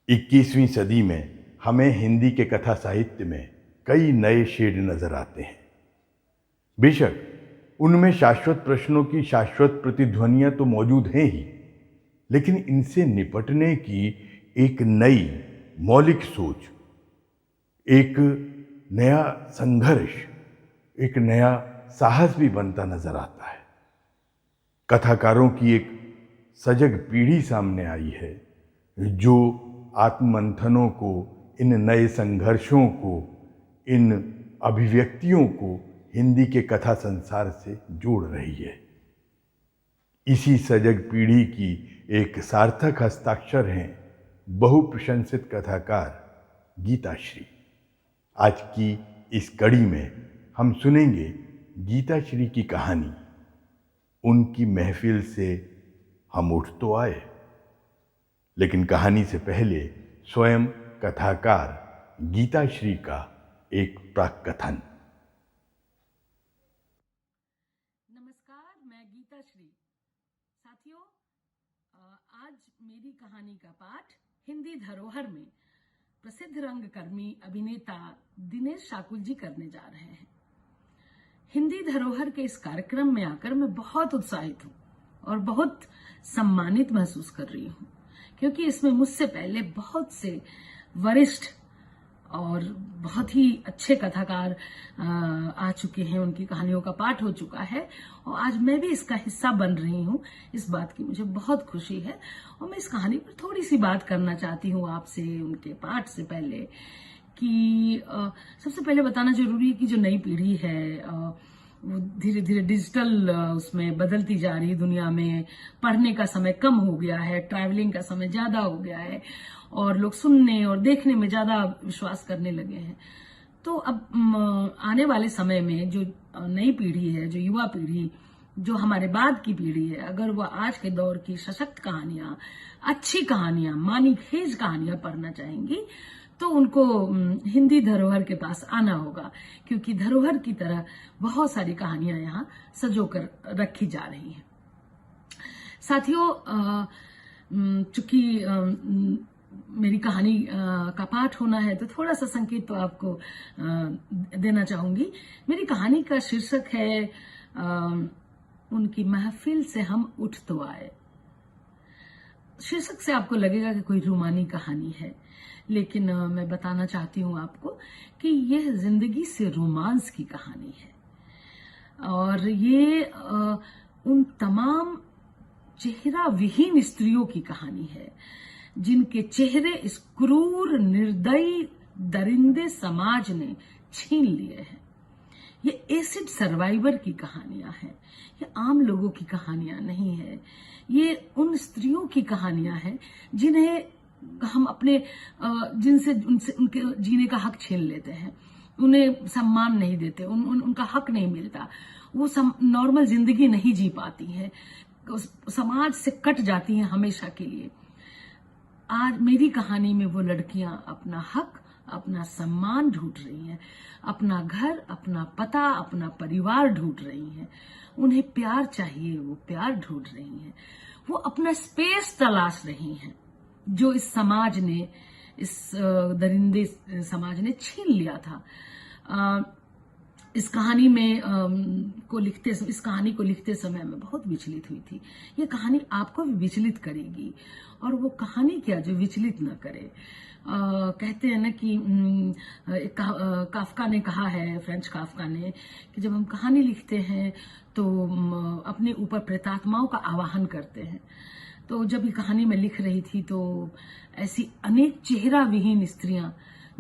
21वीं सदी में हमें हिंदी के कथा साहित्य में कई नए शेड नजर आते हैं। बेशक उनमें शाश्वत प्रश्नों की शाश्वत प्रतिध्वनियां तो मौजूद हैं ही, लेकिन इनसे निपटने की एक नई मौलिक सोच, एक नया संघर्ष, एक नया साहस भी बनता नजर आता है। कथाकारों की एक सजग पीढ़ी सामने आई है जो आत्ममंथनों को, इन नए संघर्षों को, इन अभिव्यक्तियों को हिंदी के कथा संसार से जोड़ रही है। इसी सजग पीढ़ी की एक सार्थक हस्ताक्षर हैं बहुप्रशंसित कथाकार गीताश्री। आज की इस कड़ी में हम सुनेंगे गीताश्री की कहानी उनकी महफिल से हम उठ तो आए। लेकिन कहानी से पहले स्वयं कथाकार गीताश्री का एक प्राक कथन। नमस्कार, मैं गीताश्री। साथियों, आज मेरी कहानी का पाठ हिंदी धरोहर में प्रसिद्ध रंगकर्मी अभिनेता दिनेश शाकुल जी करने जा रहे हैं। हिंदी धरोहर के इस कार्यक्रम में आकर मैं बहुत उत्साहित हूँ और बहुत सम्मानित महसूस कर रही हूँ, क्योंकि इसमें मुझसे पहले बहुत से वरिष्ठ और बहुत ही अच्छे कथाकार आ चुके हैं, उनकी कहानियों का पाठ हो चुका है और आज मैं भी इसका हिस्सा बन रही हूँ। इस बात की मुझे बहुत खुशी है और मैं इस कहानी पर थोड़ी सी बात करना चाहती हूँ आपसे उनके पाठ से पहले। कि सबसे पहले बताना जरूरी है कि जो नई पीढ़ी है वो धीरे धीरे डिजिटल उसमें बदलती जा रही दुनिया में। पढ़ने का समय कम हो गया है, ट्रैवलिंग का समय ज्यादा हो गया है और लोग सुनने और देखने में ज्यादा विश्वास करने लगे हैं। तो अब आने वाले समय में जो नई पीढ़ी है, जो युवा पीढ़ी, जो हमारे बाद की पीढ़ी है, अगर वह आज के दौर की सशक्त कहानियां, अच्छी कहानियां, मानीखेज कहानियां पढ़ना चाहेंगी तो उनको हिंदी धरोहर के पास आना होगा, क्योंकि धरोहर की तरह बहुत सारी कहानियां यहाँ सजोकर रखी जा रही हैं। साथियों, चूंकि मेरी कहानी का पाठ होना है तो थोड़ा सा संकेत तो आपको देना चाहूंगी। मेरी कहानी का शीर्षक है उनकी महफिल से हम उठ तो आए। शीर्षक से आपको लगेगा कि कोई रूमानी कहानी है, लेकिन मैं बताना चाहती हूँ आपको कि यह जिंदगी से रोमांस की कहानी है और ये उन तमाम चेहरा विहीन स्त्रियों की कहानी है जिनके चेहरे इस क्रूर निर्दयी दरिंदे समाज ने छीन लिए हैं। ये एसिड सर्वाइवर की कहानियां हैं, ये आम लोगों की कहानियां नहीं है। ये उन स्त्रियों की कहानियां हैं जिन्हें हम अपने जिनसे उनसे उनके जीने का हक छीन लेते हैं, उन्हें सम्मान नहीं देते, उनका हक नहीं मिलता, वो नॉर्मल जिंदगी नहीं जी पाती हैं, समाज से कट जाती हैं हमेशा के लिए। आज मेरी कहानी में वो लड़कियां अपना हक, अपना सम्मान ढूंढ रही हैं, अपना घर, अपना पता, अपना परिवार ढूंढ रही हैं। उन्हें प्यार चाहिए, वो प्यार ढूंढ रही हैं। वो अपना स्पेस तलाश रही हैं जो इस समाज ने, इस दरिंदे समाज ने छीन लिया था। इस कहानी को लिखते समय मैं बहुत विचलित हुई थी। ये कहानी आपको भी विचलित करेगी, और वो कहानी क्या जो विचलित न करे। कहते हैं ना कि काफका ने कहा है, फ्रेंच काफका ने, कि जब हम कहानी लिखते हैं तो अपने ऊपर प्रेतात्माओं का आवाहन करते हैं। तो जब ये कहानी मैं लिख रही थी तो ऐसी अनेक चेहरा विहीन स्त्रियां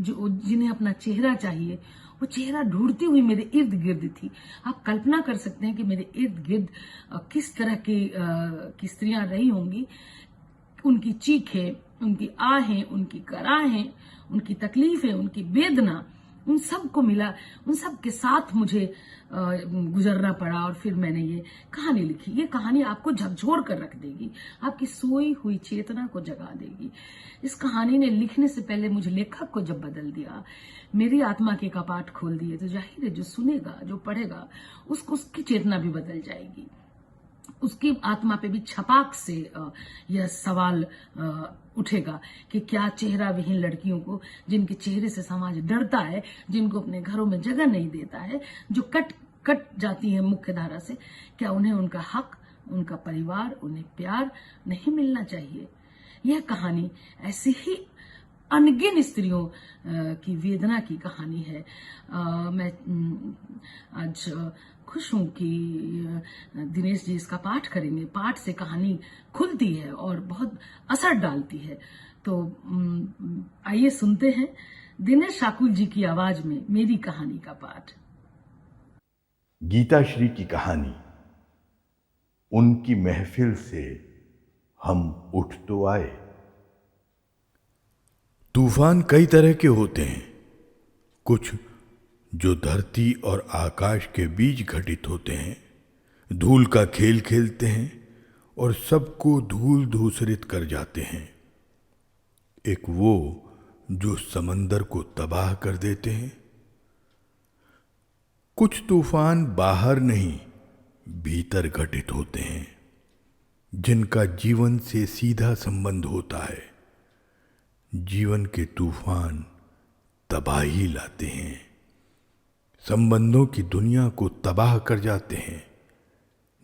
जो जिन्हें अपना चेहरा चाहिए, वो चेहरा ढूंढती हुई मेरे इर्द गिर्द थी। आप कल्पना कर सकते हैं कि मेरे इर्द गिर्द किस तरह की स्त्रियां रही होंगी। उनकी चीखें, उनकी आहें, उनकी कराहें, उनकी तकलीफें, उनकी वेदना, उन सब को मिला, उन सब के साथ मुझे गुजरना पड़ा और फिर मैंने ये कहानी लिखी। ये कहानी आपको झकझोर कर रख देगी, आपकी सोई हुई चेतना को जगा देगी। इस कहानी ने लिखने से पहले मुझे लेखक को जब बदल दिया, मेरी आत्मा के कपाट खोल दिए, तो जाहिर है जो सुनेगा, जो पढ़ेगा, उसको उसकी चेतना भी बदल जाएगी। उसकी आत्मा पे भी छपाक से यह सवाल उठेगा कि क्या चेहरा विहीन लड़कियों को, जिनके चेहरे से समाज डरता है, जिनको अपने घरों में जगह नहीं देता है, जो कट जाती है मुख्य धारा से, क्या उन्हें उनका हक, उनका परिवार, उन्हें प्यार नहीं मिलना चाहिए? यह कहानी ऐसी ही अनगिन स्त्रियों की वेदना की कहानी है। मैं आज खुश हूं कि दिनेश जी इसका पाठ करेंगे। पाठ से कहानी खुलती है और बहुत असर डालती है। तो आइए सुनते हैं दिनेश शाकुल जी की आवाज में मेरी कहानी का पाठ। गीता श्री की कहानी। उनकी महफिल से हम उठ तो आए। तूफान कई तरह के होते हैं। कुछ जो धरती और आकाश के बीच घटित होते हैं, धूल का खेल खेलते हैं और सबको धूल धूसरित कर जाते हैं। एक वो जो समंदर को तबाह कर देते हैं। कुछ तूफान बाहर नहीं भीतर घटित होते हैं, जिनका जीवन से सीधा संबंध होता है। जीवन के तूफान तबाही लाते हैं, संबंधों की दुनिया को तबाह कर जाते हैं।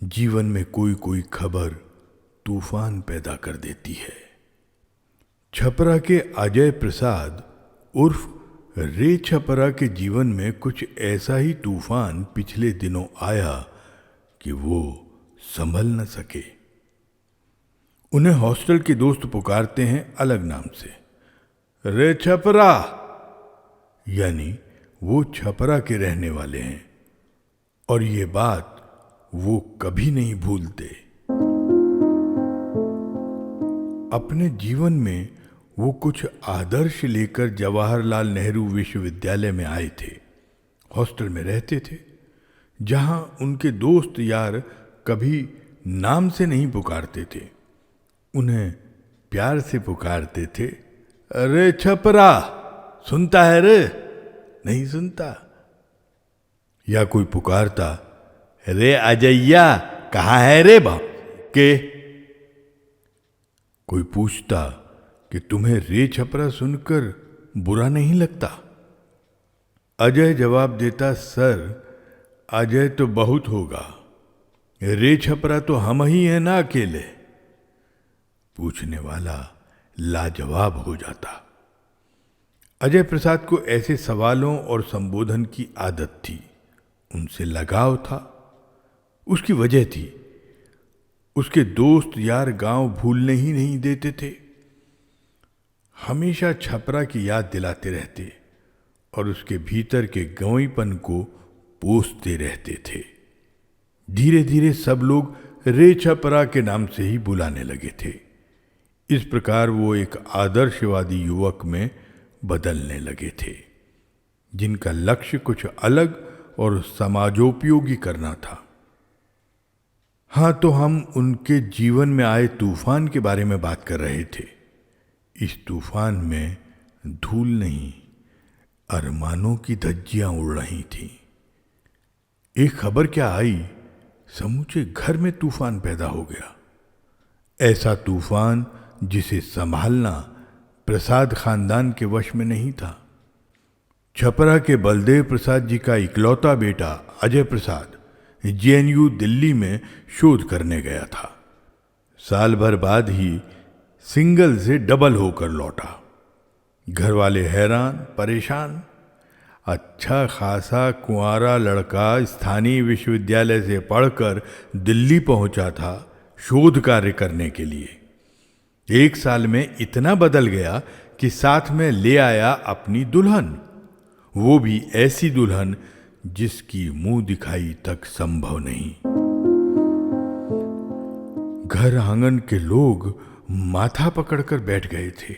जीवन में कोई कोई खबर तूफान पैदा कर देती है। छपरा के अजय प्रसाद उर्फ रे छपरा के जीवन में कुछ ऐसा ही तूफान पिछले दिनों आया कि वो संभल न सके। उन्हें हॉस्टल के दोस्त पुकारते हैं अलग नाम से, रे छपरा, यानी वो छपरा के रहने वाले हैं और ये बात वो कभी नहीं भूलते। अपने जीवन में वो कुछ आदर्श लेकर जवाहरलाल नेहरू विश्वविद्यालय में आए थे। हॉस्टल में रहते थे, जहां उनके दोस्त यार कभी नाम से नहीं पुकारते थे, उन्हें प्यार से पुकारते थे, अरे छपरा, सुनता है रे? नहीं सुनता। या कोई पुकारता, रे अजैया, कहाँ है रे बाप के? कोई पूछता कि तुम्हें रे छपरा सुनकर बुरा नहीं लगता? अजय जवाब देता, सर अजय तो बहुत होगा, रे छपरा तो हम ही हैं ना अकेले। पूछने वाला लाजवाब हो जाता। अजय प्रसाद को ऐसे सवालों और संबोधन की आदत थी, उनसे लगाव था। उसकी वजह थी, उसके दोस्त यार गांव भूलने ही नहीं देते थे। हमेशा छपरा की याद दिलाते रहते और उसके भीतर के गंवईपन को पोसते रहते थे। धीरे धीरे सब लोग रे छपरा के नाम से ही बुलाने लगे थे। इस प्रकार वो एक आदर्शवादी युवक में बदलने लगे थे, जिनका लक्ष्य कुछ अलग और समाजोपयोगी करना था। हाँ, तो हम उनके जीवन में आए तूफान के बारे में बात कर रहे थे। इस तूफान में धूल नहीं, अरमानों की धज्जियां उड़ रही थीं। एक खबर क्या आई, समूचे घर में तूफान पैदा हो गया। ऐसा तूफान जिसे संभालना प्रसाद खानदान के वश में नहीं था। छपरा के बलदेव प्रसाद जी का इकलौता बेटा अजय प्रसाद जेएनयू दिल्ली में शोध करने गया था। साल भर बाद ही सिंगल से डबल होकर लौटा। घर वाले हैरान परेशान। अच्छा खासा कुंवारा लड़का स्थानीय विश्वविद्यालय से पढ़कर दिल्ली पहुंचा था शोध कार्य करने के लिए। एक साल में इतना बदल गया कि साथ में ले आया अपनी दुल्हन, वो भी ऐसी दुल्हन जिसकी मुंह दिखाई तक संभव नहीं। घर आंगन के लोग माथा पकड़कर बैठ गए थे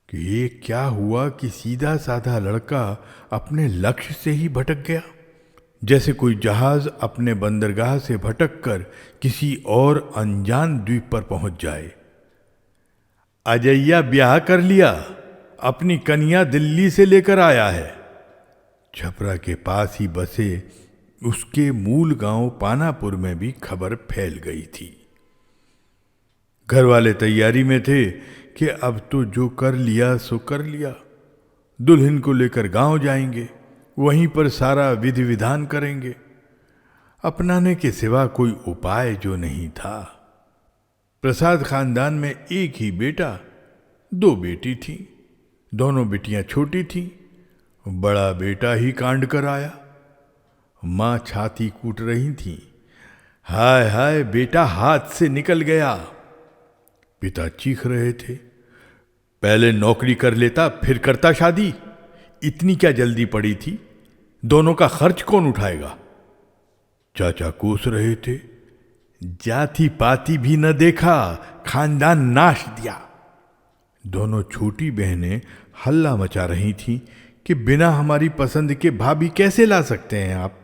कि ये क्या हुआ कि सीधा साधा लड़का अपने लक्ष्य से ही भटक गया। जैसे कोई जहाज अपने बंदरगाह से भटककर किसी और अनजान द्वीप पर पहुंच जाए। अजैया ब्याह कर लिया, अपनी कन्या दिल्ली से लेकर आया है। छपरा के पास ही बसे उसके मूल गांव पानापुर में भी खबर फैल गई थी। घर वाले तैयारी में थे कि अब तो जो कर लिया सो कर लिया। दुल्हन को लेकर गांव जाएंगे, वहीं पर सारा विधि विधान करेंगे। अपनाने के सिवा कोई उपाय जो नहीं था। प्रसाद खानदान में एक ही बेटा, 2 बेटी थी। दोनों बेटियां छोटी थीं। बड़ा बेटा ही कांड कर आया। मां छाती कूट रही थी। हाय हाय, बेटा हाथ से निकल गया। पिता चीख रहे थे, पहले नौकरी कर लेता फिर करता शादी। इतनी क्या जल्दी पड़ी थी? दोनों का खर्च कौन उठाएगा? चाचा कोस रहे थे, जाति पाती भी न देखा, खानदान नाश दिया। दोनों छोटी बहनें हल्ला मचा रही थीं कि बिना हमारी पसंद के भाभी कैसे ला सकते हैं आप।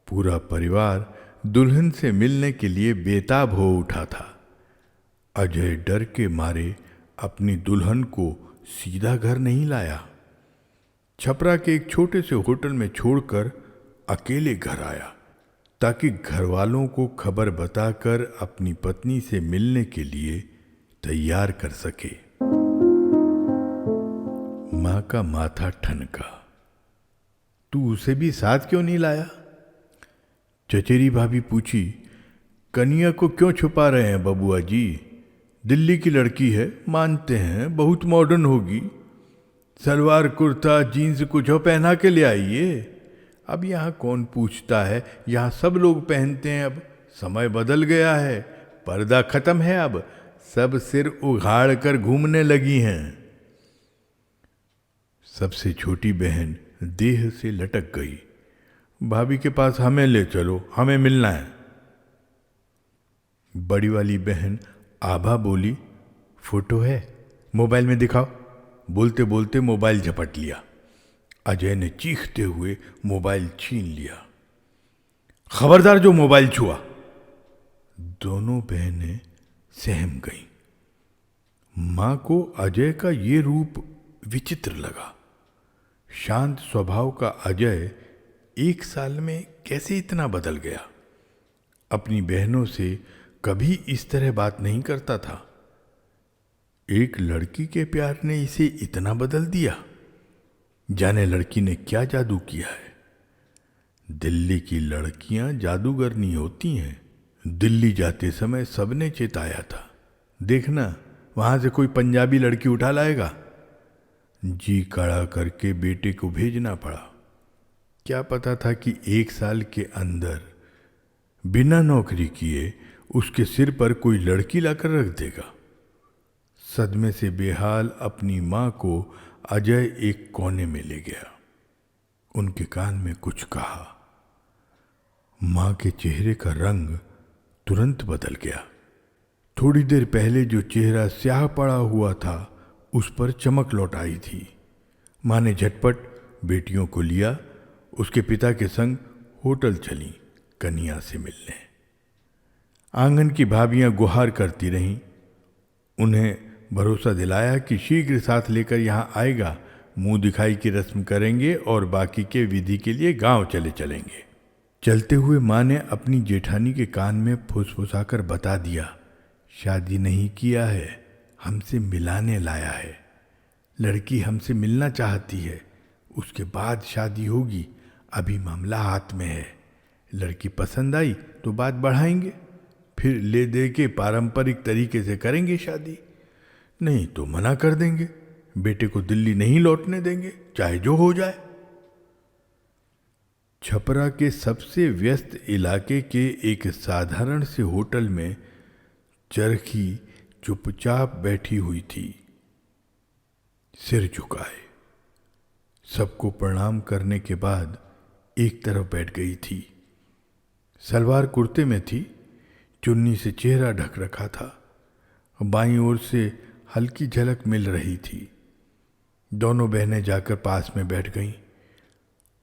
पूरा परिवार दुल्हन से मिलने के लिए बेताब हो उठा था। अजय डर के मारे अपनी दुल्हन को सीधा घर नहीं लाया। छपरा के एक छोटे से होटल में छोड़कर अकेले घर आया, ताकि घर वालों को खबर बताकर अपनी पत्नी से मिलने के लिए तैयार कर सके। मां का माथा ठनका। तू उसे भी साथ क्यों नहीं लाया? चचेरी भाभी पूछी। कन्या को क्यों छुपा रहे हैं बबुआ जी? दिल्ली की लड़की है, मानते हैं बहुत मॉडर्न होगी। सलवार कुर्ता जीन्स कुछ हो पहना के ले आइए। अब यहाँ कौन पूछता है, यहाँ सब लोग पहनते हैं। अब समय बदल गया है, पर्दा खत्म है, अब सब सिर उघाड़ कर घूमने लगी हैं। सबसे छोटी बहन देह से लटक गई। भाभी के पास हमें ले चलो, हमें मिलना है। बड़ी वाली बहन आभा बोली, फोटो है, मोबाइल में दिखाओ। बोलते बोलते मोबाइल झपट लिया। अजय ने चीखते हुए मोबाइल छीन लिया। खबरदार जो मोबाइल छुआ। दोनों बहनें सहम गईं। मां को अजय का ये रूप विचित्र लगा। शांत स्वभाव का अजय 1 साल में कैसे इतना बदल गया? अपनी बहनों से कभी इस तरह बात नहीं करता था। एक लड़की के प्यार ने इसे इतना बदल दिया। जाने लड़की ने क्या जादू किया है। दिल्ली की लड़कियां जादूगरनी होती हैं। दिल्ली जाते समय सबने चेताया था, देखना वहां से कोई पंजाबी लड़की उठा लाएगा। जी कड़ा करके बेटे को भेजना पड़ा। क्या पता था कि 1 साल के अंदर बिना नौकरी किए उसके सिर पर कोई लड़की लाकर रख देगा। सदमे से बेहाल अपनी मां को अजय एक कोने में ले गया। उनके कान में कुछ कहा। मां के चेहरे का रंग तुरंत बदल गया। थोड़ी देर पहले जो चेहरा स्याह पड़ा हुआ था, उस पर चमक लौट आई थी। मां ने झटपट बेटियों को लिया, उसके पिता के संग होटल चली कन्या से मिलने। आंगन की भाभियां गुहार करती रहीं। उन्हें भरोसा दिलाया कि शीघ्र साथ लेकर यहां आएगा, मुंह दिखाई की रस्म करेंगे और बाकी के विधि के लिए गांव चले चलेंगे। चलते हुए मां ने अपनी जेठानी के कान में फुसफुसाकर बता दिया, शादी नहीं किया है, हमसे मिलाने लाया है। लड़की हमसे मिलना चाहती है, उसके बाद शादी होगी। अभी मामला हाथ में है। लड़की पसंद आई तो बात बढ़ाएंगे, फिर ले दे के पारंपरिक तरीके से करेंगे शादी। नहीं तो मना कर देंगे, बेटे को दिल्ली नहीं लौटने देंगे, चाहे जो हो जाए। छपरा के सबसे व्यस्त इलाके के एक साधारण से होटल में चरखी चुपचाप बैठी हुई थी, सिर झुकाए। सबको प्रणाम करने के बाद एक तरफ बैठ गई थी। सलवार कुर्ते में थी, चुन्नी से चेहरा ढक रखा था। बाईं ओर से हल्की झलक मिल रही थी। दोनों बहनें जाकर पास में बैठ गईं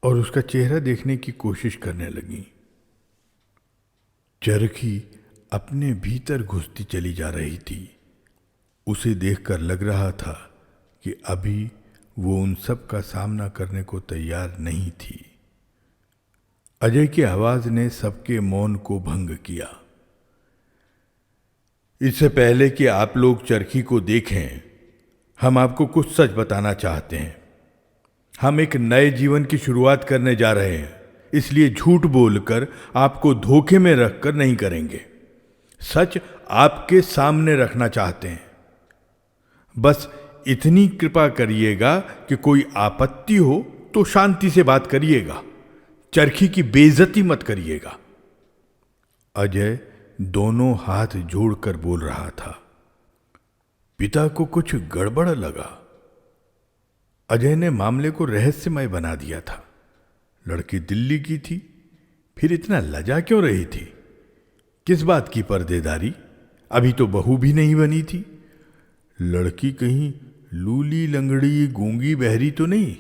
और उसका चेहरा देखने की कोशिश करने लगीं। चरखी अपने भीतर घुसती चली जा रही थी। उसे देखकर लग रहा था कि अभी वो उन सब का सामना करने को तैयार नहीं थी। अजय की आवाज ने सबके मौन को भंग किया। इससे पहले कि आप लोग चरखी को देखें, हम आपको कुछ सच बताना चाहते हैं। हम एक नए जीवन की शुरुआत करने जा रहे हैं, इसलिए झूठ बोलकर आपको धोखे में रखकर नहीं करेंगे। सच आपके सामने रखना चाहते हैं। बस इतनी कृपा करिएगा कि कोई आपत्ति हो तो शांति से बात करिएगा, चरखी की बेइज्जती मत करिएगा। अजय दोनों हाथ जोड़कर बोल रहा था। पिता को कुछ गड़बड़ लगा। अजय ने मामले को रहस्यमय बना दिया था। लड़की दिल्ली की थी, फिर इतना लजा क्यों रही थी? किस बात की पर्देदारी? अभी तो बहू भी नहीं बनी थी। लड़की कहीं लूली लंगड़ी गूंगी बहरी तो नहीं?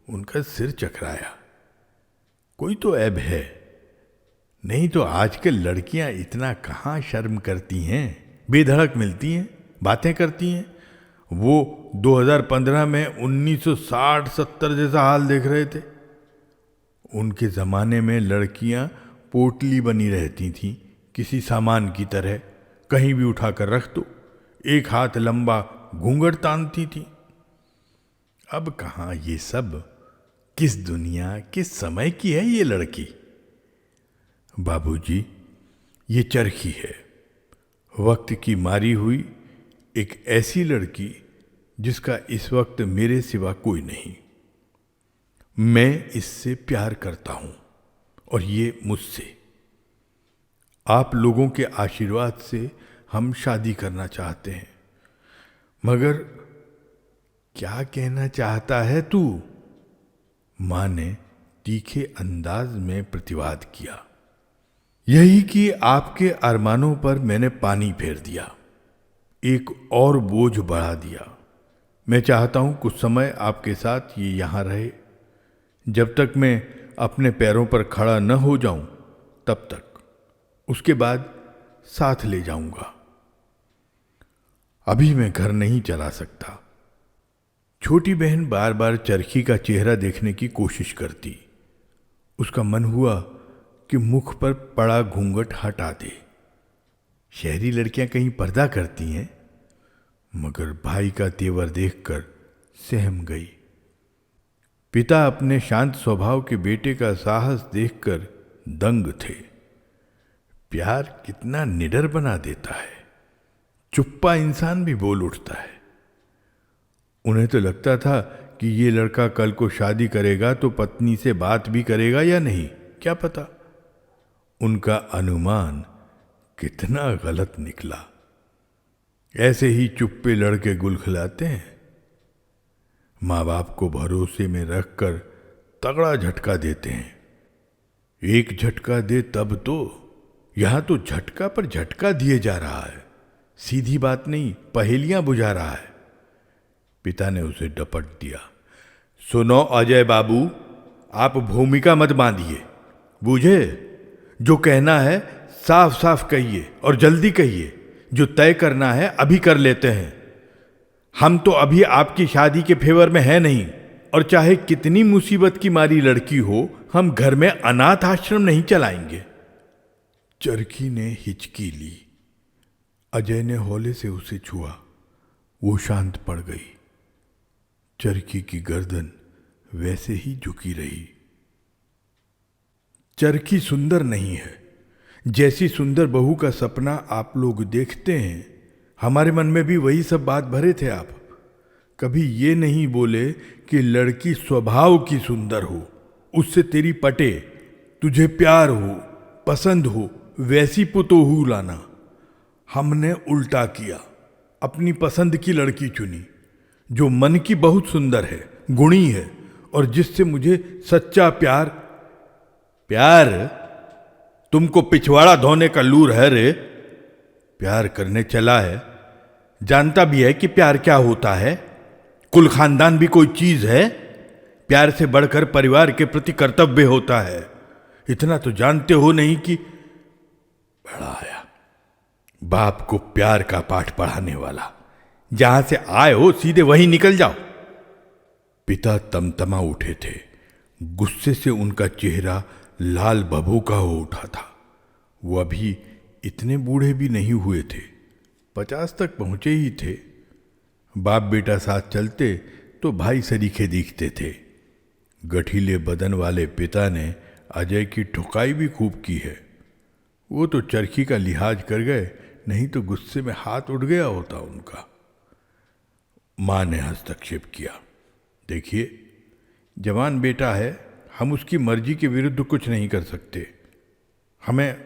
उनका सिर चकराया। कोई तो ऐब है, नहीं तो आजकल लड़कियां इतना कहाँ शर्म करती हैं, बेधड़क मिलती हैं, बातें करती हैं। वो 2015 में 1960-70 जैसा हाल देख रहे थे। उनके ज़माने में लड़कियां पोटली बनी रहती थीं, किसी सामान की तरह, कहीं भी उठाकर रख दो। एक हाथ लंबा घूंघट तानती थी। अब कहाँ ये सब? किस दुनिया, किस समय की है ये लड़की? बाबूजी, ये चरखी है, वक्त की मारी हुई एक ऐसी लड़की जिसका इस वक्त मेरे सिवा कोई नहीं। मैं इससे प्यार करता हूं और ये मुझसे। आप लोगों के आशीर्वाद से हम शादी करना चाहते हैं। मगर क्या कहना चाहता है तू? मां ने तीखे अंदाज में प्रतिवाद किया। यही कि आपके अरमानों पर मैंने पानी फेर दिया, एक और बोझ बढ़ा दिया। मैं चाहता हूं कुछ समय आपके साथ ये यहां रहे। जब तक मैं अपने पैरों पर खड़ा न हो जाऊं तब तक। उसके बाद साथ ले जाऊंगा। अभी मैं घर नहीं चला सकता। छोटी बहन बार बार चरखी का चेहरा देखने की कोशिश करती। उसका मन हुआ कि मुख पर पड़ा घूंघट हटा दे। शहरी लड़कियां कहीं पर्दा करती हैं, मगर भाई का तेवर देखकर सहम गई। पिता अपने शांत स्वभाव के बेटे का साहस देखकर दंग थे। प्यार कितना निडर बना देता है। चुप्पा इंसान भी बोल उठता है। उन्हें तो लगता था कि ये लड़का कल को शादी करेगा तो पत्नी से बात भी करेगा या नहीं, क्या पता। उनका अनुमान कितना गलत निकला। ऐसे ही चुप्पे लड़के गुल खिलाते हैं। माँ बाप को भरोसे में रखकर तगड़ा झटका देते हैं। एक झटका दे तब तो, यहां तो झटका पर झटका दिए जा रहा है। सीधी बात नहीं, पहेलियां बुझा रहा है। पिता ने उसे डपट दिया। सुनो अजय बाबू, आप भूमिका मत बांधिए, बूझे? जो कहना है साफ साफ कहिए और जल्दी कहिए। जो तय करना है अभी कर लेते हैं। हम तो अभी आपकी शादी के फेवर में है नहीं, और चाहे कितनी मुसीबत की मारी लड़की हो, हम घर में अनाथ आश्रम नहीं चलाएंगे। चरखी ने हिचकी ली। अजय ने हौले से उसे छुआ। वो शांत पड़ गई। चरखी की गर्दन वैसे ही झुकी रही। चरखी सुंदर नहीं है। जैसी सुंदर बहू का सपना आप लोग देखते हैं, हमारे मन में भी वही सब बात भरे थे आप। कभी ये नहीं बोले कि लड़की स्वभाव की सुंदर हो, उससे तेरी पटे, तुझे प्यार हो, पसंद हो, वैसी पुतोहू लाना। हमने उल्टा किया, अपनी पसंद की लड़की चुनी, जो मन की बहुत सुंदर है, गुणी है, और जिससे मुझे सच्चा प्यार। प्यार? तुमको पिछवाड़ा धोने का लूर है रे? प्यार करने चला है, जानता भी है कि प्यार क्या होता है। कुल खानदान भी कोई चीज है? प्यार से बढ़कर परिवार के प्रति कर्तव्य होता है। इतना तो जानते हो नहीं कि बड़ा आया बाप को प्यार का पाठ पढ़ाने वाला। जहां से आए हो सीधे वहीं निकल जाओ। पिता तमतमा उठे थे। गुस्से से उनका चेहरा लाल बबूका हो उठा था। वो अभी इतने बूढ़े भी नहीं हुए थे, 50 तक पहुंचे ही थे। बाप बेटा साथ चलते तो भाई सरीखे दिखते थे। गठीले बदन वाले पिता ने अजय की ठुकाई भी खूब की है। वो तो चरखी का लिहाज कर गए, नहीं तो गुस्से में हाथ उठ गया होता उनका। मां ने हस्तक्षेप किया, देखिए, जवान बेटा है, हम उसकी मर्जी के विरुद्ध कुछ नहीं कर सकते। हमें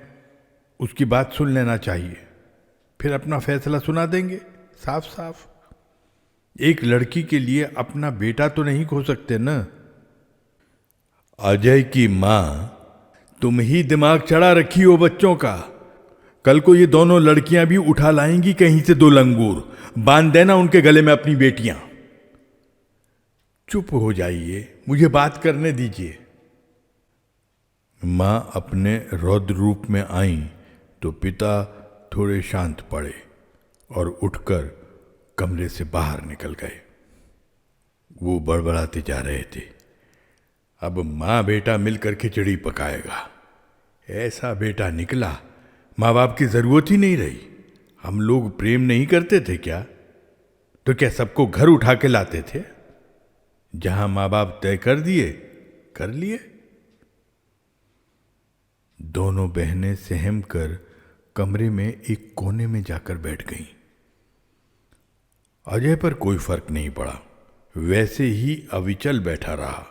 उसकी बात सुन लेना चाहिए, फिर अपना फैसला सुना देंगे साफ साफ। एक लड़की के लिए अपना बेटा तो नहीं खो सकते ना। अजय की मां, तुम ही दिमाग चढ़ा रखी हो बच्चों का। कल को ये दोनों लड़कियां भी उठा लाएंगी कहीं से 2 लंगूर, बांध देना उनके गले में अपनी बेटियां। चुप हो जाइए, मुझे बात करने दीजिए। मां अपने रौद्र रूप में आई तो पिता थोड़े शांत पड़े और उठकर कमरे से बाहर निकल गए। वो बड़बड़ाते जा रहे थे, अब माँ बेटा मिलकर खिचड़ी पकाएगा। ऐसा बेटा निकला, माँ बाप की जरूरत ही नहीं रही। हम लोग प्रेम नहीं करते थे क्या? तो क्या सबको घर उठा के लाते थे? जहां माँ बाप तय कर दिए, कर लिए। दोनों बहनें सहम कर कमरे में एक कोने में जाकर बैठ गईं। अजय पर कोई फर्क नहीं पड़ा, वैसे ही अविचल बैठा रहा।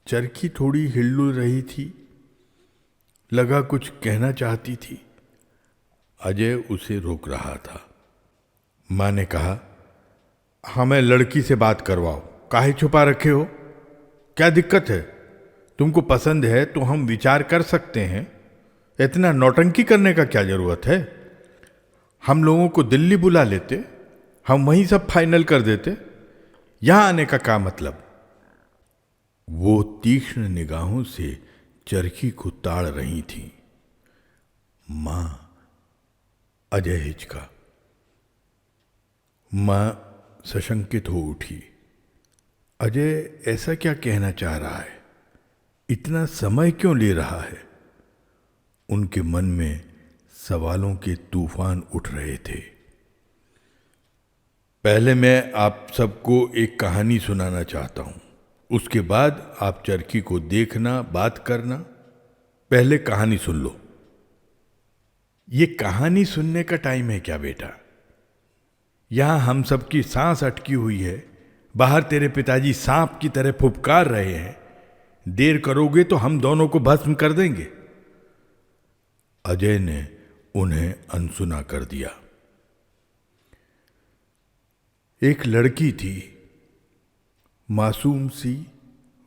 चरखी थोड़ी हिल रही थी, लगा कुछ कहना चाहती थी। अजय उसे रोक रहा था। मां ने कहा, हमें लड़की से बात करवाओ, काहे छुपा रखे हो? क्या दिक्कत है? तुमको पसंद है तो हम विचार कर सकते हैं। इतना नौटंकी करने का क्या जरूरत है? हम लोगों को दिल्ली बुला लेते, हम वहीं सब फाइनल कर देते। यहां आने का क्या मतलब? वो तीक्ष्ण निगाहों से चरखी को ताड़ रही थी। मां, अजय हिचका। मां सशंकित हो उठी। अजय ऐसा क्या कहना चाह रहा है? इतना समय क्यों ले रहा है? उनके मन में सवालों के तूफान उठ रहे थे। पहले मैं आप सबको एक कहानी सुनाना चाहता हूं, उसके बाद आप चरखी को देखना, बात करना। पहले कहानी सुन लो। ये कहानी सुनने का टाइम है क्या बेटा? यहां हम सबकी सांस अटकी हुई है, बाहर तेरे पिताजी सांप की तरह फुफकार रहे हैं। देर करोगे तो हम दोनों को भस्म कर देंगे। अजय ने उन्हें अनसुना कर दिया। एक लड़की थी, मासूम सी,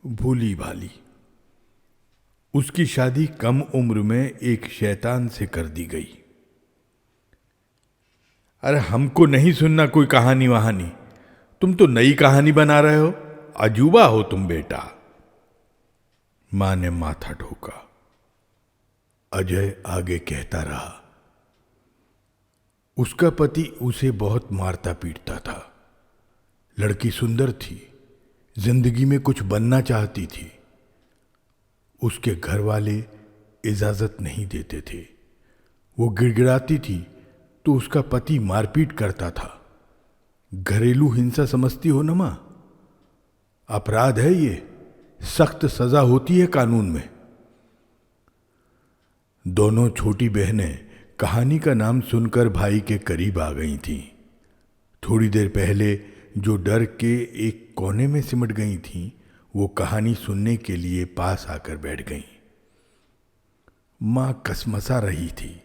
भोली भाली। उसकी शादी कम उम्र में एक शैतान से कर दी गई। अरे हमको नहीं सुनना कोई कहानी वहानी, तुम तो नई कहानी बना रहे हो। अजूबा हो तुम बेटा। मां ने माथा ठोका। अजय आगे कहता रहा, उसका पति उसे बहुत मारता पीटता था। लड़की सुंदर थी, जिंदगी में कुछ बनना चाहती थी। उसके घर वाले इजाजत नहीं देते थे। वो गिड़गिड़ाती थी तो उसका पति मारपीट करता था। घरेलू हिंसा समझती हो ना मां? अपराध है ये, सख्त सजा होती है कानून में। दोनों छोटी बहनें कहानी का नाम सुनकर भाई के करीब आ गई थीं। थोड़ी देर पहले जो डर के एक कोने में सिमट गई थीं, वो कहानी सुनने के लिए पास आकर बैठ गईं। मां कसमसा रही थी।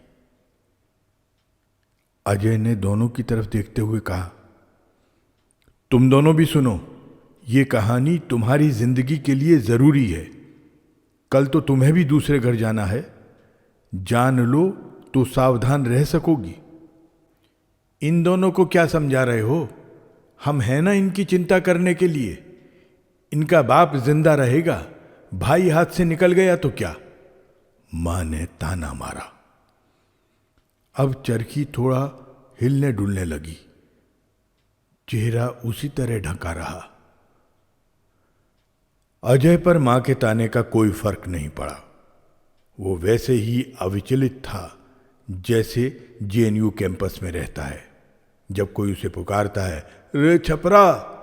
अजय ने दोनों की तरफ देखते हुए कहा, तुम दोनों भी सुनो, ये कहानी तुम्हारी जिंदगी के लिए जरूरी है। कल तो तुम्हें भी दूसरे घर जाना है। जान लो तो सावधान रह सकोगी। इन दोनों को क्या समझा रहे हो? हम हैं ना इनकी चिंता करने के लिए। इनका बाप जिंदा रहेगा, भाई हाथ से निकल गया तो क्या? मां ने ताना मारा। अब चरखी थोड़ा हिलने डुलने लगी। चेहरा उसी तरह ढका रहा। अजय पर मां के ताने का कोई फर्क नहीं पड़ा। वो वैसे ही अविचलित था जैसे जेएनयू कैंपस में रहता है। जब कोई उसे पुकारता है, रे छपरा,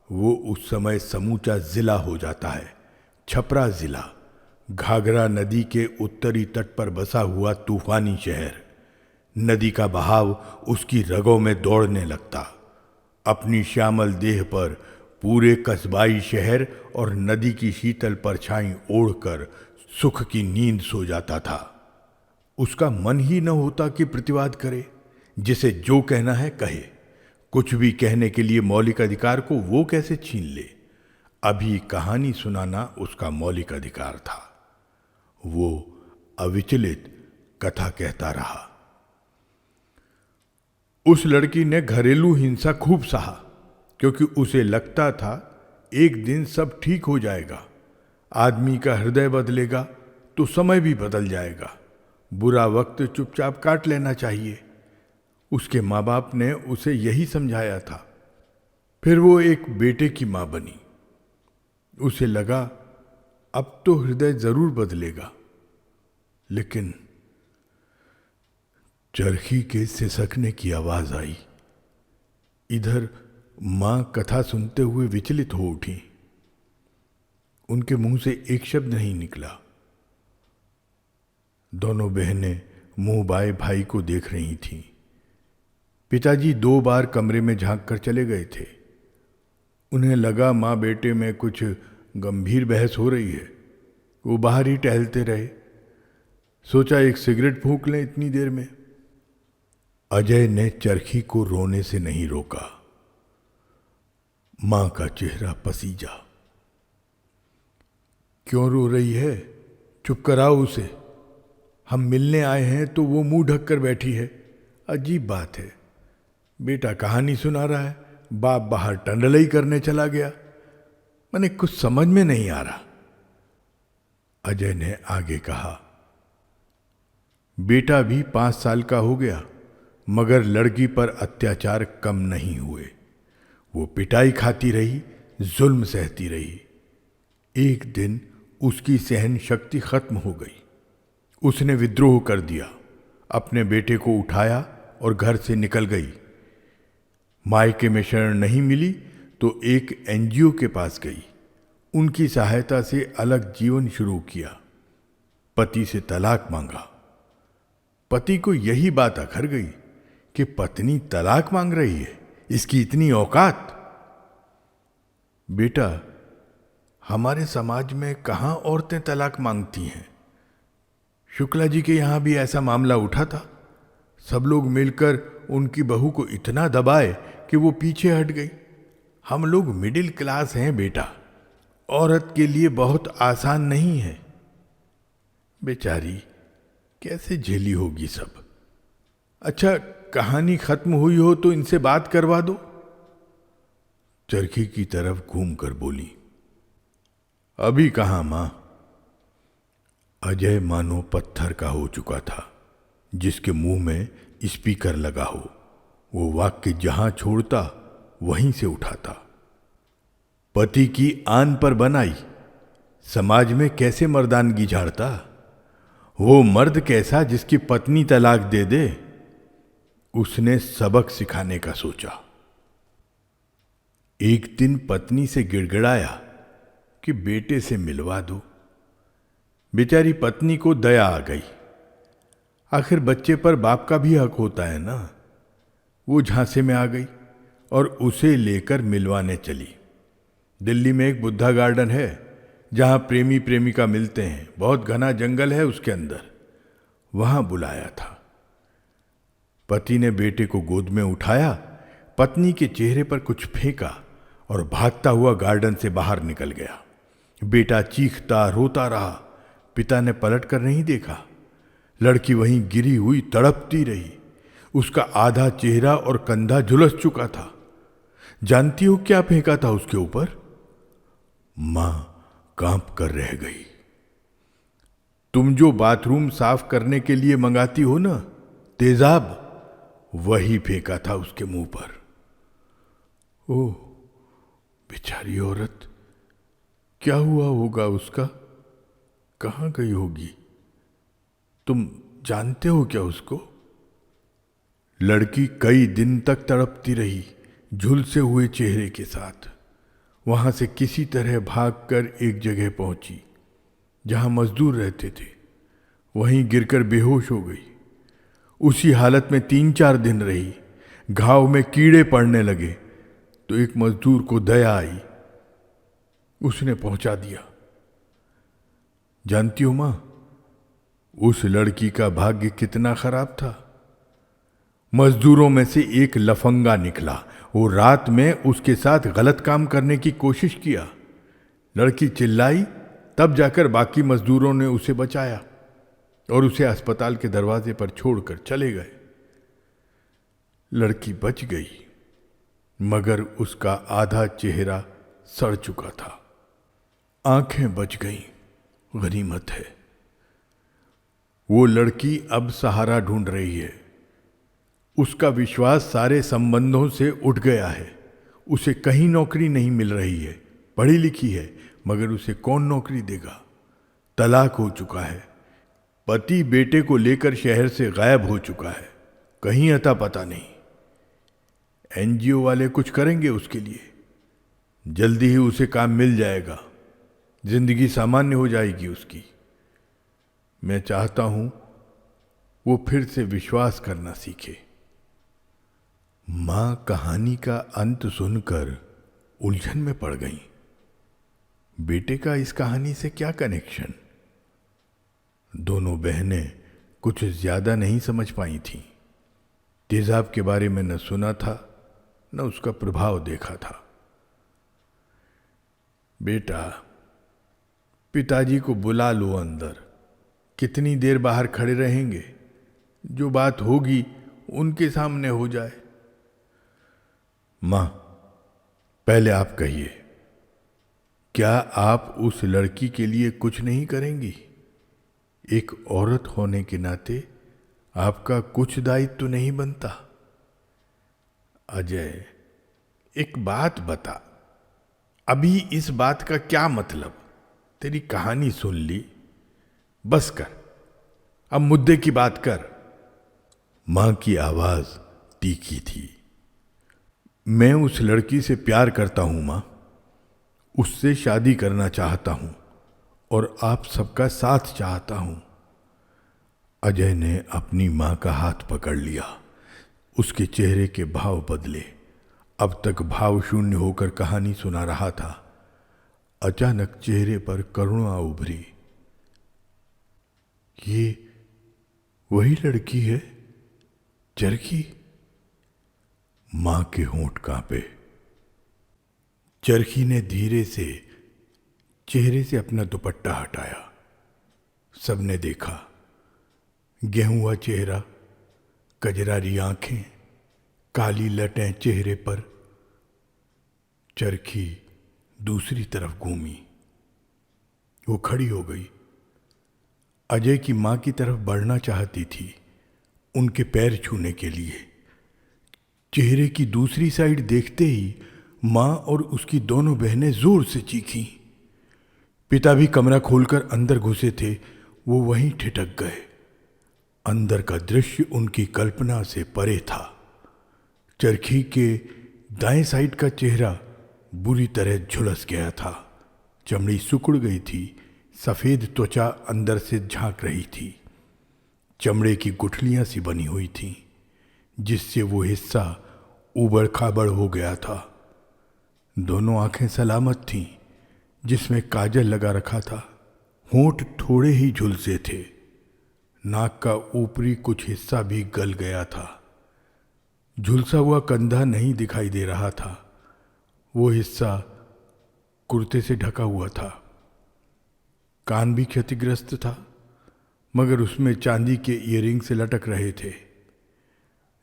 वो उस समय समूचा जिला हो जाता है। छपरा जिला घाघरा नदी के उत्तरी तट पर बसा हुआ तूफानी शहर। नदी का बहाव उसकी रगों में दौड़ने लगता। अपनी श्यामल देह पर पूरे कस्बाई शहर और नदी की शीतल परछाई ओढ़कर सुख की नींद सो जाता था। उसका मन ही न होता कि प्रतिवाद करे। जिसे जो कहना है कहे। कुछ भी कहने के लिए मौलिक अधिकार को वो कैसे छीन ले। अभी कहानी सुनाना उसका मौलिक अधिकार था। वो अविचलित कथा कहता रहा। उस लड़की ने घरेलू हिंसा खूब सहा, क्योंकि उसे लगता था एक दिन सब ठीक हो जाएगा। आदमी का हृदय बदलेगा तो समय भी बदल जाएगा। बुरा वक्त चुपचाप काट लेना चाहिए। उसके माँ बाप ने उसे यही समझाया था। फिर वो एक बेटे की माँ बनी। उसे लगा अब तो हृदय जरूर बदलेगा। लेकिन चरखी के सिसकने की आवाज आई। इधर मां कथा सुनते हुए विचलित हो उठी। उनके मुंह से एक शब्द नहीं निकला। दोनों बहनें मुंह बाए भाई को देख रही थीं। पिताजी 2 बार कमरे में झांक कर चले गए थे। उन्हें लगा मां बेटे में कुछ गंभीर बहस हो रही है। वो बाहर ही टहलते रहे। सोचा एक सिगरेट फूंक लें इतनी देर में। अजय ने चरखी को रोने से नहीं रोका। मां का चेहरा पसीजा। क्यों रो रही है? चुप कराओ उसे। हम मिलने आए हैं तो वो मुंह ढककर बैठी है। अजीब बात है। बेटा कहानी सुना रहा है, बाप बाहर टंडलई करने चला गया। मैंने कुछ समझ में नहीं आ रहा। अजय ने आगे कहा, बेटा भी 5 साल का हो गया, मगर लड़की पर अत्याचार कम नहीं हुए। वो पिटाई खाती रही, जुल्म सहती रही। एक दिन उसकी सहन शक्ति खत्म हो गई। उसने विद्रोह कर दिया। अपने बेटे को उठाया और घर से निकल गई। मायके में शरण नहीं मिली तो एक एनजीओ के पास गई। उनकी सहायता से अलग जीवन शुरू किया। पति से तलाक मांगा। पति को यही बात अखर गई कि पत्नी तलाक मांग रही है, इसकी इतनी औकात। बेटा, हमारे समाज में कहां औरतें तलाक मांगती हैं? शुक्ला जी के यहां भी ऐसा मामला उठा था। सब लोग मिलकर उनकी बहू को इतना दबाए कि वो पीछे हट गई। हम लोग मिडिल क्लास हैं बेटा। औरत के लिए बहुत आसान नहीं है। बेचारी कैसे झेली होगी सब। अच्छा, कहानी खत्म हुई हो तो इनसे बात करवा दो। चरखी की तरफ घूमकर बोली, अभी कहां मां? अजय मानो पत्थर का हो चुका था, जिसके मुंह में स्पीकर लगा हो। वो वाक्य जहां छोड़ता वहीं से उठाता। पति की आन पर बनाई, समाज में कैसे मर्दानगी झाड़ता। वो मर्द कैसा जिसकी पत्नी तलाक दे दे। उसने सबक सिखाने का सोचा। एक दिन पत्नी से गिड़गिड़ाया कि बेटे से मिलवा दो। बेचारी पत्नी को दया आ गई। आखिर बच्चे पर बाप का भी हक होता है ना। वो झांसे में आ गई और उसे लेकर मिलवाने चली। दिल्ली में एक बुद्धा गार्डन है जहां प्रेमी प्रेमिका मिलते हैं। बहुत घना जंगल है उसके अंदर। वहां बुलाया था। पति ने बेटे को गोद में उठाया, पत्नी के चेहरे पर कुछ फेंका और भागता हुआ गार्डन से बाहर निकल गया। बेटा चीखता रोता रहा। पिता ने पलट कर नहीं देखा। लड़की वहीं गिरी हुई तड़पती रही। उसका आधा चेहरा और कंधा झुलस चुका था। जानती हो क्या फेंका था उसके ऊपर? मां कांप कर रह गई। तुम जो बाथरूम साफ करने के लिए मंगाती हो ना, तेजाब, वही फेंका था उसके मुंह पर। ओह, बेचारी औरत, क्या हुआ होगा उसका? कहां गई होगी? तुम जानते हो क्या उसको? लड़की कई दिन तक तड़पती रही, झुलसे हुए चेहरे के साथ। वहां से किसी तरह भागकर एक जगह पहुंची जहां मजदूर रहते थे। वहीं गिरकर बेहोश हो गई। उसी हालत में 3-4 दिन रही। घाव में कीड़े पड़ने लगे तो एक मजदूर को दया आई, उसने पहुंचा दिया। जानती हो मां, उस लड़की का भाग्य कितना खराब था। मजदूरों में से एक लफंगा निकला। वो रात में उसके साथ गलत काम करने की कोशिश किया। लड़की चिल्लाई, तब जाकर बाकी मजदूरों ने उसे बचाया और उसे अस्पताल के दरवाजे पर छोड़कर चले गए। लड़की बच गई, मगर उसका आधा चेहरा सड़ चुका था। आंखें बच गईं, गनीमत है। वो लड़की अब सहारा ढूंढ रही है। उसका विश्वास सारे संबंधों से उठ गया है। उसे कहीं नौकरी नहीं मिल रही है। पढ़ी लिखी है, मगर उसे कौन नौकरी देगा? तलाक हो चुका है। पति बेटे को लेकर शहर से गायब हो चुका है, कहीं अता पता नहीं। एनजीओ वाले कुछ करेंगे उसके लिए। जल्दी ही उसे काम मिल जाएगा, जिंदगी सामान्य हो जाएगी उसकी। मैं चाहता हूं वो फिर से विश्वास करना सीखे। मां कहानी का अंत सुनकर उलझन में पड़ गई। बेटे का इस कहानी से क्या कनेक्शन? दोनों बहनें कुछ ज्यादा नहीं समझ पाई थीं। तेजाब के बारे में न सुना था, न उसका प्रभाव देखा था। बेटा, पिताजी को बुला लो अंदर। कितनी देर बाहर खड़े रहेंगे? जो बात होगी उनके सामने हो जाए। मां, पहले आप कहिए, क्या आप उस लड़की के लिए कुछ नहीं करेंगी? एक औरत होने के नाते आपका कुछ दायित्व तो नहीं बनता? अजय, एक बात बता, अभी इस बात का क्या मतलब? तेरी कहानी सुन ली, बस कर, अब मुद्दे की बात कर। मां की आवाज तीखी थी। मैं उस लड़की से प्यार करता हूं मां, उससे शादी करना चाहता हूं और आप सबका साथ चाहता हूं। अजय ने अपनी मां का हाथ पकड़ लिया। उसके चेहरे के भाव बदले। अब तक भाव शून्य होकर कहानी सुना रहा था। अचानक चेहरे पर करुणा उभरी। ये वही लड़की है, चरखी? मां के होंठ कांपे। चरखी ने धीरे से चेहरे से अपना दुपट्टा हटाया। सबने देखा, गेहूं चेहरा, कजरारी आंखें, काली लटें चेहरे पर। चरखी दूसरी तरफ घूमी। वो खड़ी हो गई। अजय की मां की तरफ बढ़ना चाहती थी, उनके पैर छूने के लिए। चेहरे की दूसरी साइड देखते ही मां और उसकी दोनों बहनें जोर से चीखीं। पिता भी कमरा खोलकर अंदर घुसे थे, वो वहीं ठिठक गए। अंदर का दृश्य उनकी कल्पना से परे था। चरखी के दाएं साइड का चेहरा बुरी तरह झुलस गया था। चमड़ी सिकुड़ गई थी, सफेद त्वचा अंदर से झांक रही थी। चमड़े की गुठलियां सी बनी हुई थीं, जिससे वो हिस्सा उबड़ खाबड़ हो गया था। दोनों आंखें सलामत थीं, जिसमें काजल लगा रखा था। होंठ थोड़े ही झुलसे थे। नाक का ऊपरी कुछ हिस्सा भी गल गया था। झुलसा हुआ कंधा नहीं दिखाई दे रहा था। वो हिस्सा कुर्ते से ढका हुआ था। कान भी क्षतिग्रस्त था, मगर उसमें चांदी के ईयरिंग्स लटक रहे थे।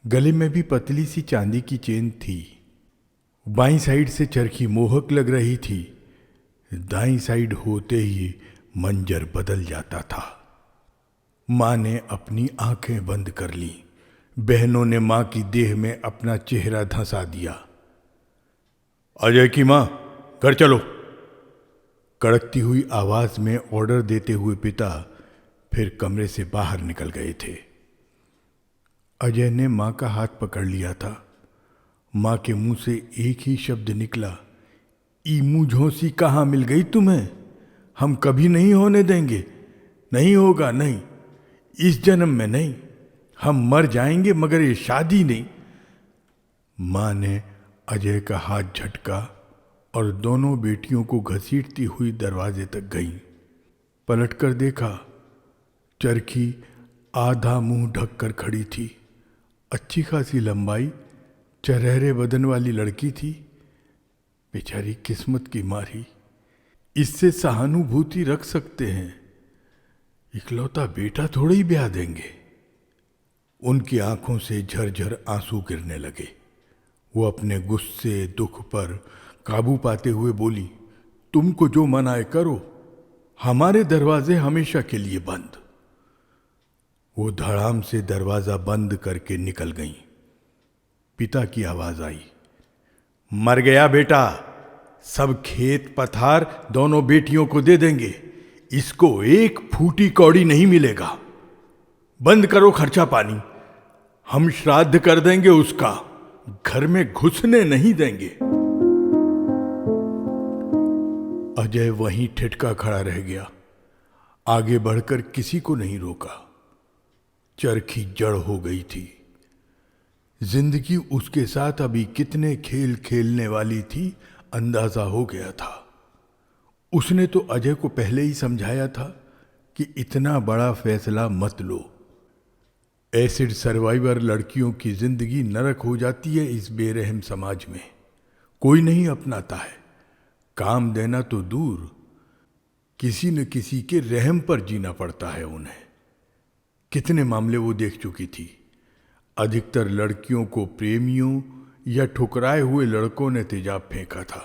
गले में भी पतली सी चांदी की चेन थी। बाईं साइड से चरखी मोहक लग रही थी। दाईं साइड होते ही मंजर बदल जाता था। मां ने अपनी आंखें बंद कर ली। बहनों ने मां की देह में अपना चेहरा धंसा दिया। अजय की मां, घर चलो। कड़कती हुई आवाज में ऑर्डर देते हुए पिता फिर कमरे से बाहर निकल गए थे। अजय ने माँ का हाथ पकड़ लिया था। माँ के मुंह से एक ही शब्द निकला, ईमू झोंसी कहाँ मिल गई तुम्हें? हम कभी नहीं होने देंगे, नहीं होगा, नहीं, इस जन्म में नहीं। हम मर जाएंगे मगर ये शादी नहीं। माँ ने अजय का हाथ झटका और दोनों बेटियों को घसीटती हुई दरवाजे तक गई। पलटकर देखा, चरखी आधा मुंह ढककर खड़ी थी। अच्छी खासी लंबाई, चरहरे बदन वाली लड़की थी। बेचारी किस्मत की मारी, इससे सहानुभूति रख सकते हैं, इकलौता बेटा थोड़ा ही ब्याह देंगे। उनकी आंखों से झरझर आंसू गिरने लगे। वो अपने गुस्से दुख पर काबू पाते हुए बोली, तुमको जो मन आए करो, हमारे दरवाजे हमेशा के लिए बंद। वो धड़ाम से दरवाजा बंद करके निकल गईं। पिता की आवाज आई, मर गया बेटा, सब खेत पथार दोनों बेटियों को दे देंगे, इसको एक फूटी कौड़ी नहीं मिलेगा। बंद करो खर्चा पानी, हम श्राद्ध कर देंगे उसका, घर में घुसने नहीं देंगे। अजय वहीं ठिठका खड़ा रह गया। आगे बढ़कर किसी को नहीं रोका। चरखी जड़ हो गई थी। जिंदगी उसके साथ अभी कितने खेल खेलने वाली थी, अंदाजा हो गया था। उसने तो अजय को पहले ही समझाया था कि इतना बड़ा फैसला मत लो। एसिड सर्वाइवर लड़कियों की जिंदगी नरक हो जाती है इस बेरहम समाज में। कोई नहीं अपनाता है। काम देना तो दूर, किसी न किसी के रहम पर जीना पड़ता है उन्हें। कितने मामले वो देख चुकी थी। अधिकतर लड़कियों को प्रेमियों या ठुकराए हुए लड़कों ने तेजाब फेंका था।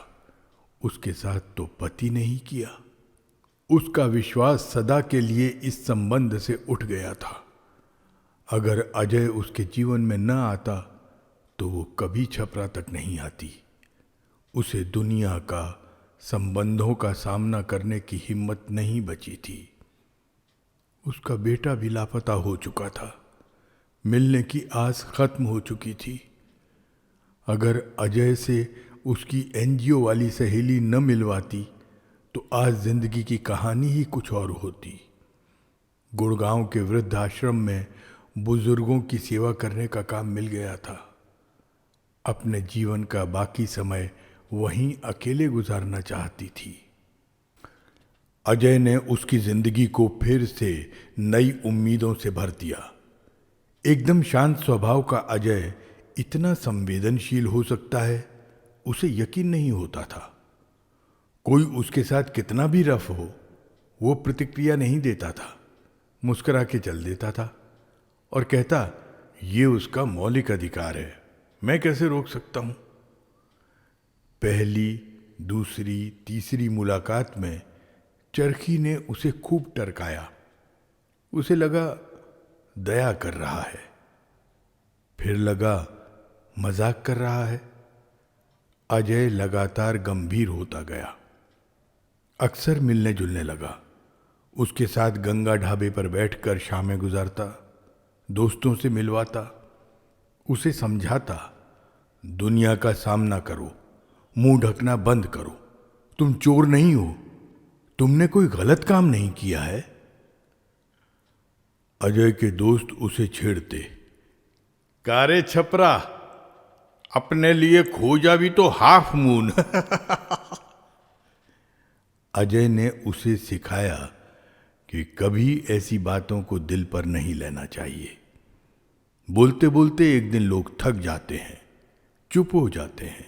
उसके साथ तो पति ने ही किया। उसका विश्वास सदा के लिए इस संबंध से उठ गया था। अगर अजय उसके जीवन में न आता तो वो कभी छपरा तक नहीं आती। उसे दुनिया का, संबंधों का सामना करने की हिम्मत नहीं बची थी। उसका बेटा भी लापता हो चुका था। मिलने की आस खत्म हो चुकी थी। अगर अजय से उसकी एनजीओ वाली सहेली न मिलवाती तो आज जिंदगी की कहानी ही कुछ और होती। गुड़गांव के वृद्धाश्रम में बुजुर्गों की सेवा करने का काम मिल गया था। अपने जीवन का बाकी समय वहीं अकेले गुजारना चाहती थी। अजय ने उसकी जिंदगी को फिर से नई उम्मीदों से भर दिया। एकदम शांत स्वभाव का अजय इतना संवेदनशील हो सकता है, उसे यकीन नहीं होता था। कोई उसके साथ कितना भी रफ हो, वो प्रतिक्रिया नहीं देता था। मुस्कुरा के चल देता था और कहता, ये उसका मौलिक अधिकार है, मैं कैसे रोक सकता हूं। पहली, दूसरी, तीसरी मुलाकात में चरखी ने उसे खूब टरकाया। उसे लगा दया कर रहा है, फिर लगा मजाक कर रहा है। अजय लगातार गंभीर होता गया। अक्सर मिलने जुलने लगा। उसके साथ गंगा ढाबे पर बैठकर शामें गुजारता, दोस्तों से मिलवाता, उसे समझाता, दुनिया का सामना करो, मुंह ढकना बंद करो, तुम चोर नहीं हो, तुमने कोई गलत काम नहीं किया है। अजय के दोस्त उसे छेड़ते, कारे छपरा, अपने लिए खोजा भी तो हाफ मून। अजय ने उसे सिखाया कि कभी ऐसी बातों को दिल पर नहीं लेना चाहिए। बोलते बोलते एक दिन लोग थक जाते हैं, चुप हो जाते हैं।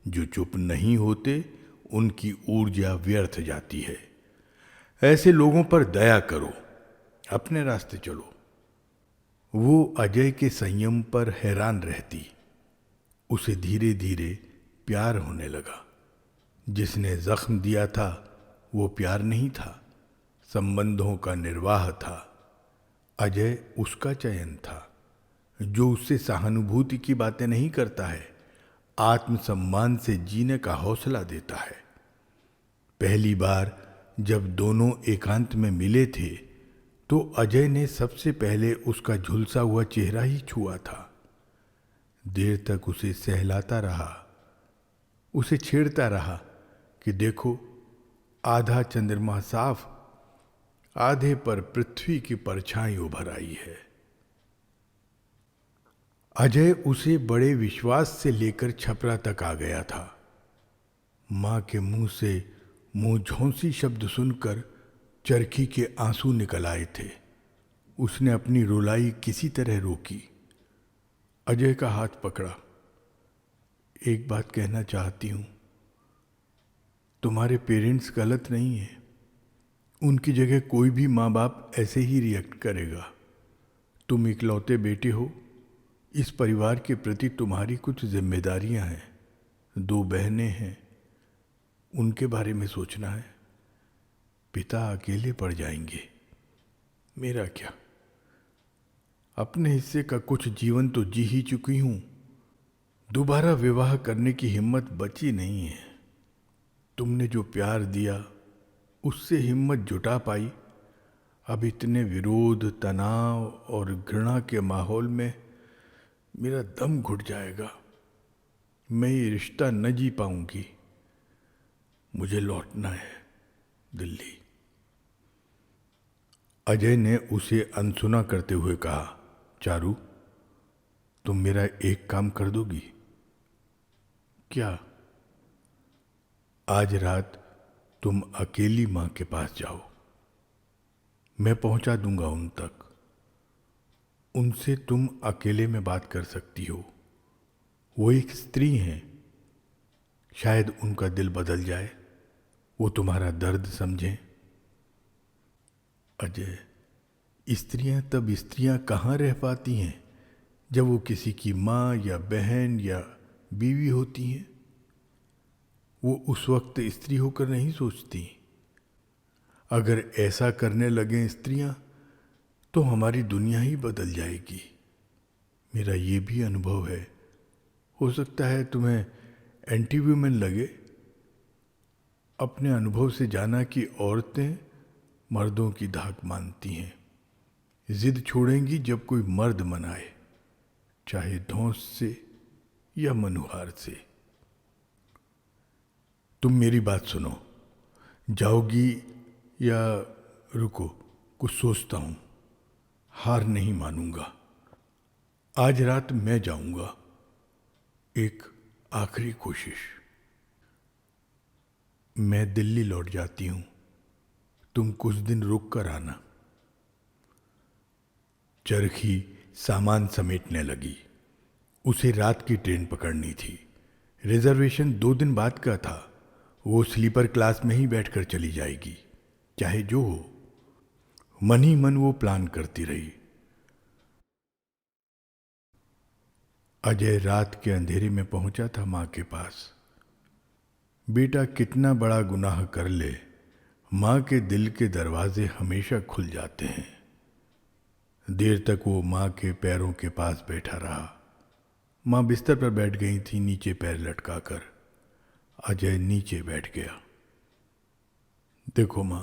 जो चुप नहीं होते उनकी ऊर्जा व्यर्थ जाती है। ऐसे लोगों पर दया करो, अपने रास्ते चलो। वो अजय के संयम पर हैरान रहती। उसे धीरे धीरे प्यार होने लगा। जिसने जख्म दिया था वो प्यार नहीं था, संबंधों का निर्वाह था। अजय उसका चयन था, जो उससे सहानुभूति की बातें नहीं करता है, आत्मसम्मान से जीने का हौसला देता है। पहली बार जब दोनों एकांत में मिले थे तो अजय ने सबसे पहले उसका झुलसा हुआ चेहरा ही छुआ था। देर तक उसे सहलाता रहा, उसे छेड़ता रहा कि देखो, आधा चंद्रमा साफ, आधे पर पृथ्वी की परछाई उभर आई है। अजय उसे बड़े विश्वास से लेकर छपरा तक आ गया था। मां के मुंह से मुंह झोंसी शब्द सुनकर चरखी के आंसू निकल आए थे। उसने अपनी रुलाई किसी तरह रोकी। अजय का हाथ पकड़ा। एक बात कहना चाहती हूं, तुम्हारे पेरेंट्स गलत नहीं है। उनकी जगह कोई भी माँ बाप ऐसे ही रिएक्ट करेगा। तुम इकलौते बेटे हो, इस परिवार के प्रति तुम्हारी कुछ जिम्मेदारियां हैं। 2 बहनें हैं, उनके बारे में सोचना है। पिता अकेले पड़ जाएंगे। मेरा क्या, अपने हिस्से का कुछ जीवन तो जी ही चुकी हूं। दोबारा विवाह करने की हिम्मत बची नहीं है। तुमने जो प्यार दिया उससे हिम्मत जुटा पाई। अब इतने विरोध, तनाव और घृणा के माहौल में मेरा दम घुट जाएगा। मैं ये रिश्ता न जी पाऊंगी। मुझे लौटना है दिल्ली। अजय ने उसे अनसुना करते हुए कहा, चारू, तुम मेरा एक काम कर दोगी? क्या? आज रात तुम अकेली मां के पास जाओ। मैं पहुंचा दूंगा उन तक। उनसे तुम अकेले में बात कर सकती हो। वो एक स्त्री हैं। शायद उनका दिल बदल जाए, वो तुम्हारा दर्द समझें। अजय, स्त्रियां तब स्त्रियां कहाँ रह पाती हैं जब वो किसी की माँ या बहन या बीवी होती हैं। वो उस वक्त स्त्री होकर नहीं सोचती। अगर ऐसा करने लगें स्त्रियां, तो हमारी दुनिया ही बदल जाएगी। मेरा ये भी अनुभव है। हो सकता है तुम्हें एंटी वुमेन लगे। अपने अनुभव से जाना कि औरतें मर्दों की धाक मानती हैं। जिद छोड़ेंगी जब कोई मर्द मनाए, चाहे धौंस से या मनुहार से। तुम मेरी बात सुनो। जाओगी या रुको, कुछ सोचता हूं। हार नहीं मानूंगा। आज रात मैं जाऊंगा। एक आखिरी कोशिश। मैं दिल्ली लौट जाती हूं। तुम कुछ दिन रुक कर आना। चरखी सामान समेटने लगी। उसे रात की ट्रेन पकड़नी थी। रिजर्वेशन 2 दिन बाद का था। वो स्लीपर क्लास में ही बैठकर चली जाएगी, चाहे जो हो। मन ही मन वो प्लान करती रही। अजय रात के अंधेरे में पहुंचा था मां के पास। बेटा कितना बड़ा गुनाह कर ले, मां के दिल के दरवाजे हमेशा खुल जाते हैं। देर तक वो मां के पैरों के पास बैठा रहा। मां बिस्तर पर बैठ गई थी, नीचे पैर लटकाकर। अजय नीचे बैठ गया। देखो मां,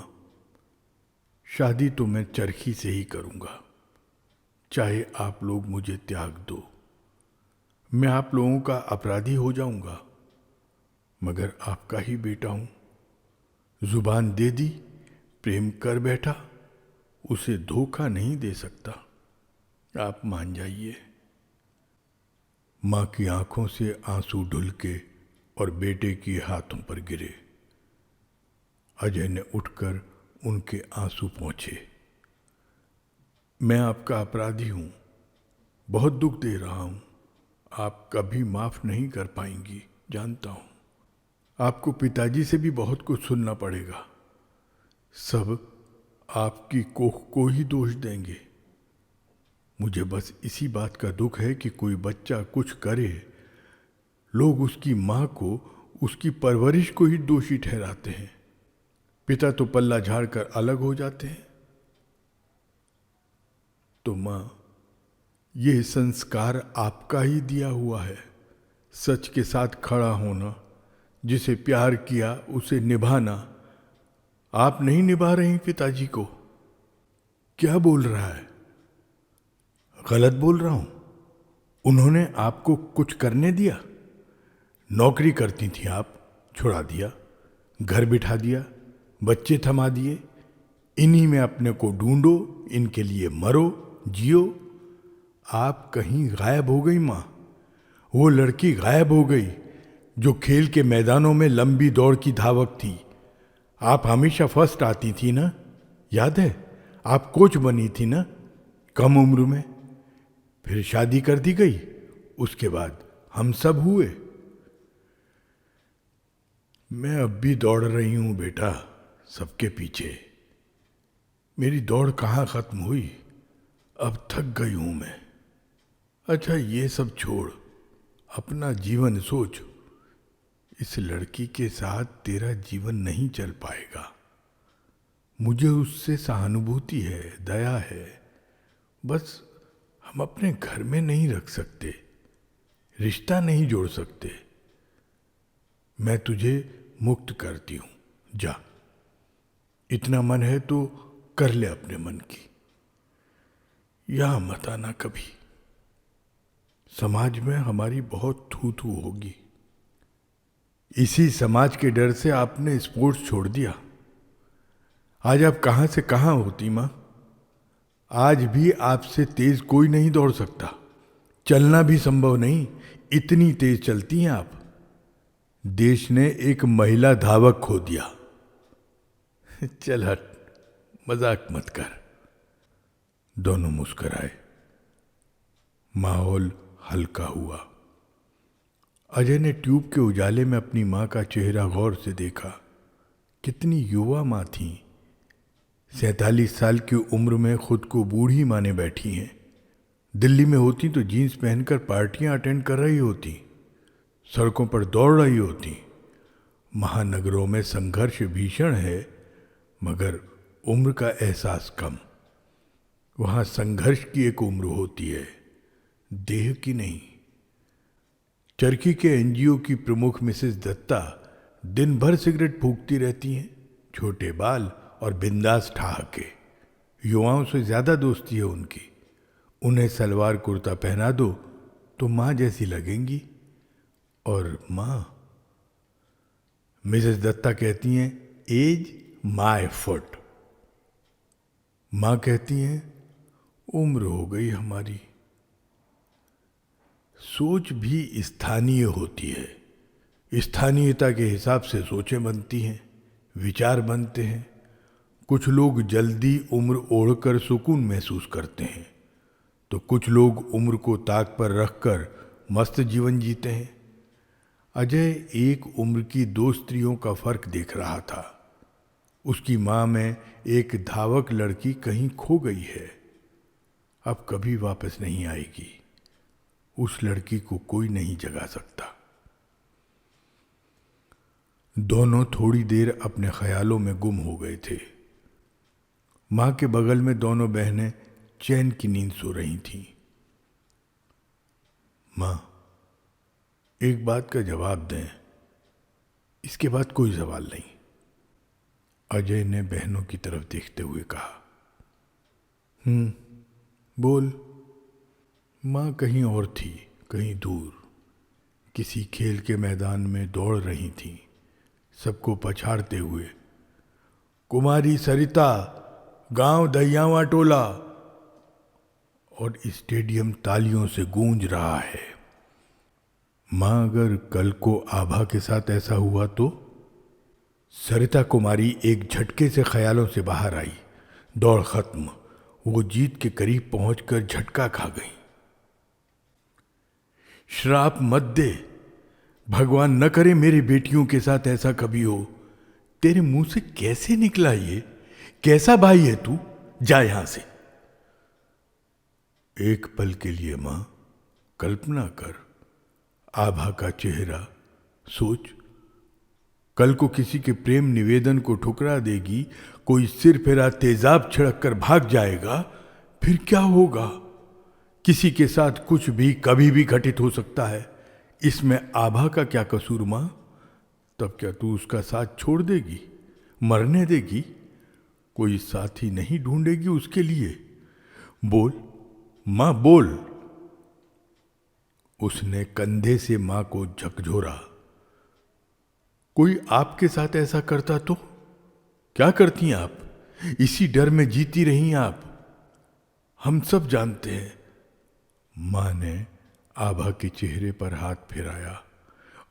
शादी तो मैं चरखी से ही करूंगा, चाहे आप लोग मुझे त्याग दो। मैं आप लोगों का अपराधी हो जाऊंगा, मगर आपका ही बेटा हूं। जुबान दे दी, प्रेम कर बैठा, उसे धोखा नहीं दे सकता। आप मान जाइए। मां की आंखों से आंसू ढुलके और बेटे के हाथों पर गिरे। अजय ने उठकर उनके आंसू पोंछे। मैं आपका अपराधी हूं, बहुत दुख दे रहा हूं। आप कभी माफ नहीं कर पाएंगी, जानता हूं। आपको पिताजी से भी बहुत कुछ सुनना पड़ेगा। सब आपकी कोख को ही दोष देंगे। मुझे बस इसी बात का दुख है कि कोई बच्चा कुछ करे, लोग उसकी मां को, उसकी परवरिश को ही दोषी ठहराते हैं। पिता तो पल्ला झाड़कर अलग हो जाते हैं। तो मां, यह संस्कार आपका ही दिया हुआ है। सच के साथ खड़ा होना, जिसे प्यार किया उसे निभाना। आप नहीं निभा रही पिताजी को। क्या बोल रहा है? गलत बोल रहा हूं? उन्होंने आपको कुछ करने दिया? नौकरी करती थी आप, छुड़ा दिया, घर बिठा दिया, बच्चे थमा दिए, इन्हीं में अपने को ढूंढो, इनके लिए मरो, जियो। आप कहीं गायब हो गई माँ। वो लड़की गायब हो गई जो खेल के मैदानों में लंबी दौड़ की धावक थी। आप हमेशा फर्स्ट आती थी ना, याद है? आप कोच बनी थी ना, कम उम्र में। फिर शादी कर दी गई, उसके बाद हम सब हुए। मैं अब भी दौड़ रही हूं बेटा, सबके पीछे। मेरी दौड़ कहाँ खत्म हुई, अब थक गई हूं मैं। अच्छा ये सब छोड़, अपना जीवन सोच। इस लड़की के साथ तेरा जीवन नहीं चल पाएगा। मुझे उससे सहानुभूति है, दया है, बस हम अपने घर में नहीं रख सकते, रिश्ता नहीं जोड़ सकते। मैं तुझे मुक्त करती हूं, जा। इतना मन है तो कर ले अपने मन की। यहां मत आना कभी। समाज में हमारी बहुत थू थू होगी। इसी समाज के डर से आपने स्पोर्ट्स छोड़ दिया। आज आप कहां से कहां होती मां। आज भी आपसे तेज कोई नहीं दौड़ सकता, चलना भी संभव नहीं, इतनी तेज चलती हैं आप। देश ने एक महिला धावक खो दिया। चल हट, मजाक मत कर। दोनों मुस्कुराए। माहौल हल्का हुआ। अजय ने ट्यूब के उजाले में अपनी मां का चेहरा गौर से देखा। कितनी युवा मां थी। 47 साल की उम्र में खुद को बूढ़ी माने बैठी हैं। दिल्ली में होती तो जीन्स पहनकर पार्टियां अटेंड कर रही होती, सड़कों पर दौड़ रही होती। महानगरों में संघर्ष भीषण है, मगर उम्र का एहसास कम। वहां संघर्ष की एक उम्र होती है, देह की नहीं। चरखी के एनजीओ की प्रमुख मिसेस दत्ता दिन भर सिगरेट फूंकती रहती हैं, छोटे बाल और बिंदास ठहाके। युवाओं से ज्यादा दोस्ती है उनकी। उन्हें सलवार कुर्ता पहना दो तो मां जैसी लगेंगी। और मां, मिसेस दत्ता कहती हैं, एज माय फुट। मां कहती हैं, उम्र हो गई हमारी। सोच भी स्थानीय होती है। स्थानीयता के हिसाब से सोचें बनती हैं, विचार बनते हैं। कुछ लोग जल्दी उम्र ओढ़कर सुकून महसूस करते हैं, तो कुछ लोग उम्र को ताक पर रखकर मस्त जीवन जीते हैं। अजय एक उम्र की दो स्त्रियों का फर्क देख रहा था। उसकी मां में एक धावक लड़की कहीं खो गई है, अब कभी वापस नहीं आएगी। उस लड़की को कोई नहीं जगा सकता। दोनों थोड़ी देर अपने ख्यालों में गुम हो गए थे। मां के बगल में दोनों बहनें चैन की नींद सो रही थीं। मां, एक बात का जवाब दें, इसके बाद कोई सवाल नहीं। अजय ने बहनों की तरफ देखते हुए कहा। बोल। मां कहीं और थी, कहीं दूर, किसी खेल के मैदान में दौड़ रही थी, सबको पछाड़ते हुए। कुमारी सरिता, गांव दहियावा टोला, और स्टेडियम तालियों से गूंज रहा है। मां, अगर कल को आभा के साथ ऐसा हुआ तो? सरिता कुमारी एक झटके से ख्यालों से बाहर आई। दौड़ खत्म। वो जीत के करीब पहुंचकर झटका खा गई। श्राप मत दे, भगवान न करे मेरी बेटियों के साथ ऐसा कभी हो। तेरे मुंह से कैसे निकला ये? कैसा भाई है तू? जा यहां से। एक पल के लिए मां, कल्पना कर, आभा का चेहरा। सोच, कल को किसी के प्रेम निवेदन को ठुकरा देगी, कोई सिर फेरा तेजाब छिड़क कर भाग जाएगा, फिर क्या होगा? किसी के साथ कुछ भी कभी भी घटित हो सकता है। इसमें आभा का क्या कसूर मां? तब क्या तू उसका साथ छोड़ देगी, मरने देगी? कोई साथी नहीं ढूंढेगी उसके लिए? बोल मां, बोल। उसने कंधे से मां को झकझोरा। कोई आपके साथ ऐसा करता तो? क्या करती आप? इसी डर में जीती रही आप। हम सब जानते हैं। मां ने आभा के चेहरे पर हाथ फिराया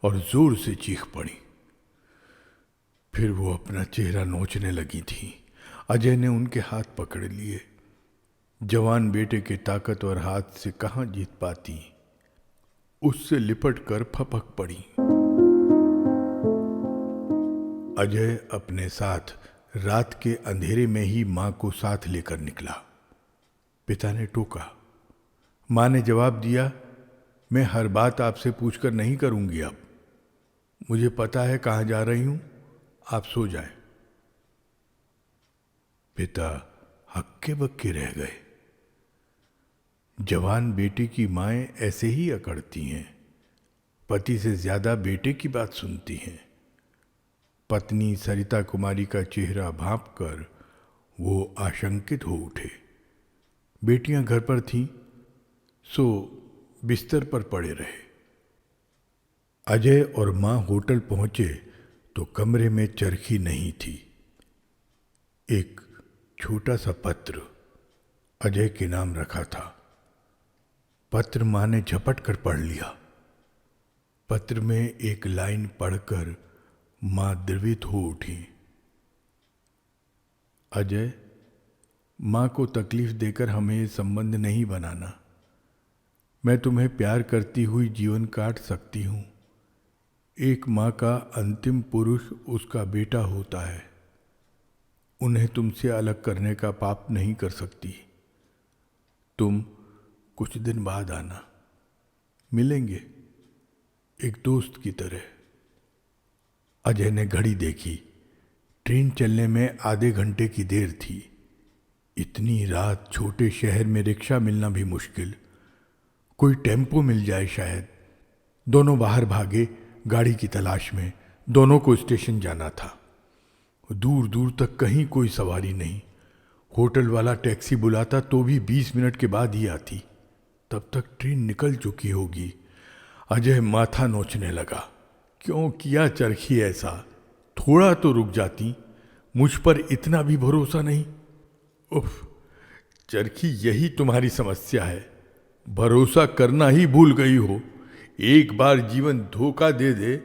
और जोर से चीख पड़ी। फिर वो अपना चेहरा नोचने लगी थी। अजय ने उनके हाथ पकड़ लिए। जवान बेटे के ताकतवर हाथ से कहां जीत पाती, उससे लिपट कर फपक पड़ी। अजय अपने साथ रात के अंधेरे में ही मां को साथ लेकर निकला। पिता ने टोका। मां ने जवाब दिया, मैं हर बात आपसे पूछकर नहीं करूंगी। अब मुझे पता है कहां जा रही हूं, आप सो जाएं। पिता हक्के बक्के रह गए। जवान बेटे की माएं ऐसे ही अकड़ती हैं, पति से ज्यादा बेटे की बात सुनती हैं। पत्नी सरिता कुमारी का चेहरा भांपकर वो आशंकित हो उठे। बेटियां घर पर थीं, सो बिस्तर पर पड़े रहे। अजय और मां होटल पहुंचे तो कमरे में चरखी नहीं थी। एक छोटा सा पत्र अजय के नाम रखा था। पत्र मां ने झपट कर पढ़ लिया। पत्र में एक लाइन पढ़कर मां द्रवित हो उठी। अजय, मां को तकलीफ देकर हमें ये संबंध नहीं बनाना। मैं तुम्हें प्यार करती हुई जीवन काट सकती हूं। एक मां का अंतिम पुरुष उसका बेटा होता है। उन्हें तुमसे अलग करने का पाप नहीं कर सकती। तुम कुछ दिन बाद आना, मिलेंगे एक दोस्त की तरह। अजय ने घड़ी देखी। ट्रेन चलने में आधे घंटे की देर थी। इतनी रात छोटे शहर में रिक्शा मिलना भी मुश्किल। कोई टेम्पो मिल जाए शायद। दोनों बाहर भागे गाड़ी की तलाश में। दोनों को स्टेशन जाना था। दूर दूर तक कहीं कोई सवारी नहीं। होटल वाला टैक्सी बुलाता तो भी 20 मिनट के बाद ही आती। तब तक ट्रेन निकल चुकी होगी। अजय माथा नोचने लगा। क्यों किया चरखी ऐसा? थोड़ा तो रुक जाती। मुझ पर इतना भी भरोसा नहीं। उफ, चरखी, यही तुम्हारी समस्या है। भरोसा करना ही भूल गई हो। एक बार जीवन धोखा दे दे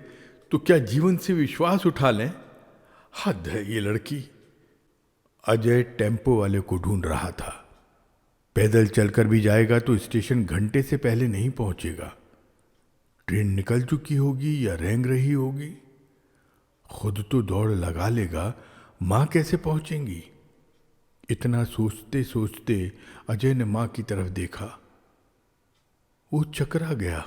तो क्या जीवन से विश्वास उठा लें? हद है ये लड़की। अजय टेम्पो वाले को ढूंढ रहा था। पैदल चलकर भी जाएगा तो स्टेशन घंटे से पहले नहीं पहुंचेगा। ट्रेन निकल चुकी होगी या रेंग रही होगी। खुद तो दौड़ लगा लेगा, मां कैसे पहुंचेंगी? इतना सोचते सोचते अजय ने मां की तरफ देखा। वो चकरा गया।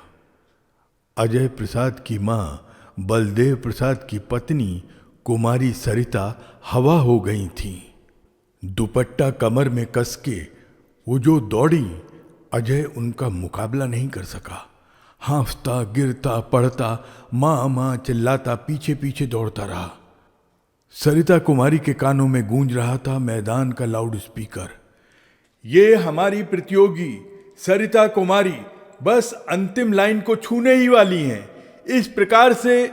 अजय प्रसाद की मां बलदेव प्रसाद की पत्नी कुमारी सरिता हवा हो गई थी। दुपट्टा कमर में कस के वो जो दौड़ी, अजय उनका मुकाबला नहीं कर सका। हांफता गिरता पड़ता मां मां चिल्लाता पीछे पीछे दौड़ता रहा। सरिता कुमारी के कानों में गूंज रहा था मैदान का लाउड स्पीकर। ये हमारी प्रतियोगी सरिता कुमारी बस अंतिम लाइन को छूने ही वाली हैं। इस प्रकार से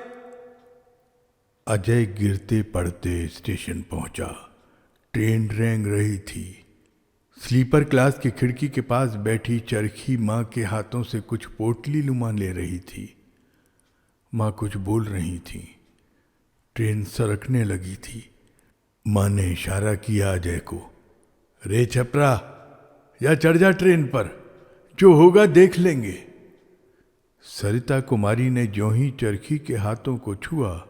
अजय गिरते पड़ते स्टेशन पहुंचा। ट्रेन रेंग रही थी। स्लीपर क्लास की खिड़की के पास बैठी चरखी मां के हाथों से कुछ पोटली लुमा ले रही थी। मां कुछ बोल रही थी। ट्रेन सरकने लगी थी। मां ने इशारा किया अजय को, रे छपरा, या चढ़ जा ट्रेन पर, जो होगा देख लेंगे। सरिता कुमारी ने ज्यों ही चरखी के हाथों को छुआ,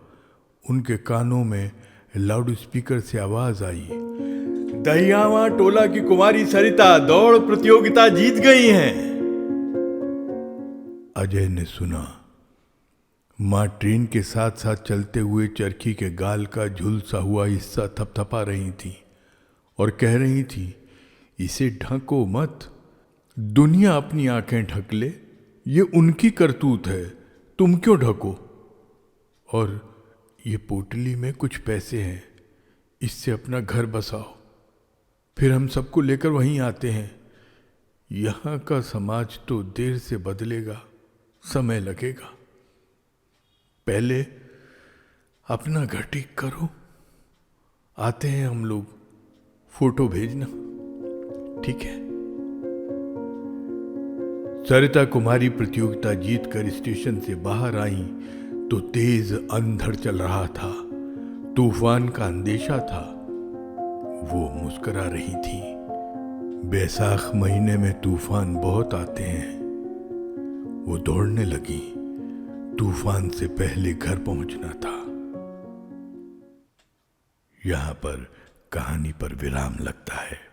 उनके कानों में लाउड स्पीकर से आवाज आई, दहियावा टोला की कुमारी सरिता दौड़ प्रतियोगिता जीत गई हैं। अजय ने सुना। मां ट्रेन के साथ साथ चलते हुए चरखी के गाल का झुलसा हुआ हिस्सा थपथपा रही थी और कह रही थी, इसे ढको मत। दुनिया अपनी आंखें ढक ले, ये उनकी करतूत है, तुम क्यों ढको? और ये पोटली में कुछ पैसे हैं, इससे अपना घर बसाओ। फिर हम सबको लेकर वहीं आते हैं। यहाँ का समाज तो देर से बदलेगा, समय लगेगा। पहले अपना घर ठीक करो, आते हैं हम लोग, फोटो भेजना, ठीक है? सरिता कुमारी प्रतियोगिता जीतकर स्टेशन से बाहर आई तो तेज अंधड़ चल रहा था, तूफान का अंदेशा था। वो मुस्कुरा रही थी। बैसाख महीने में तूफान बहुत आते हैं। वो दौड़ने लगी, तूफान से पहले घर पहुंचना था। यहां पर कहानी पर विराम लगता है।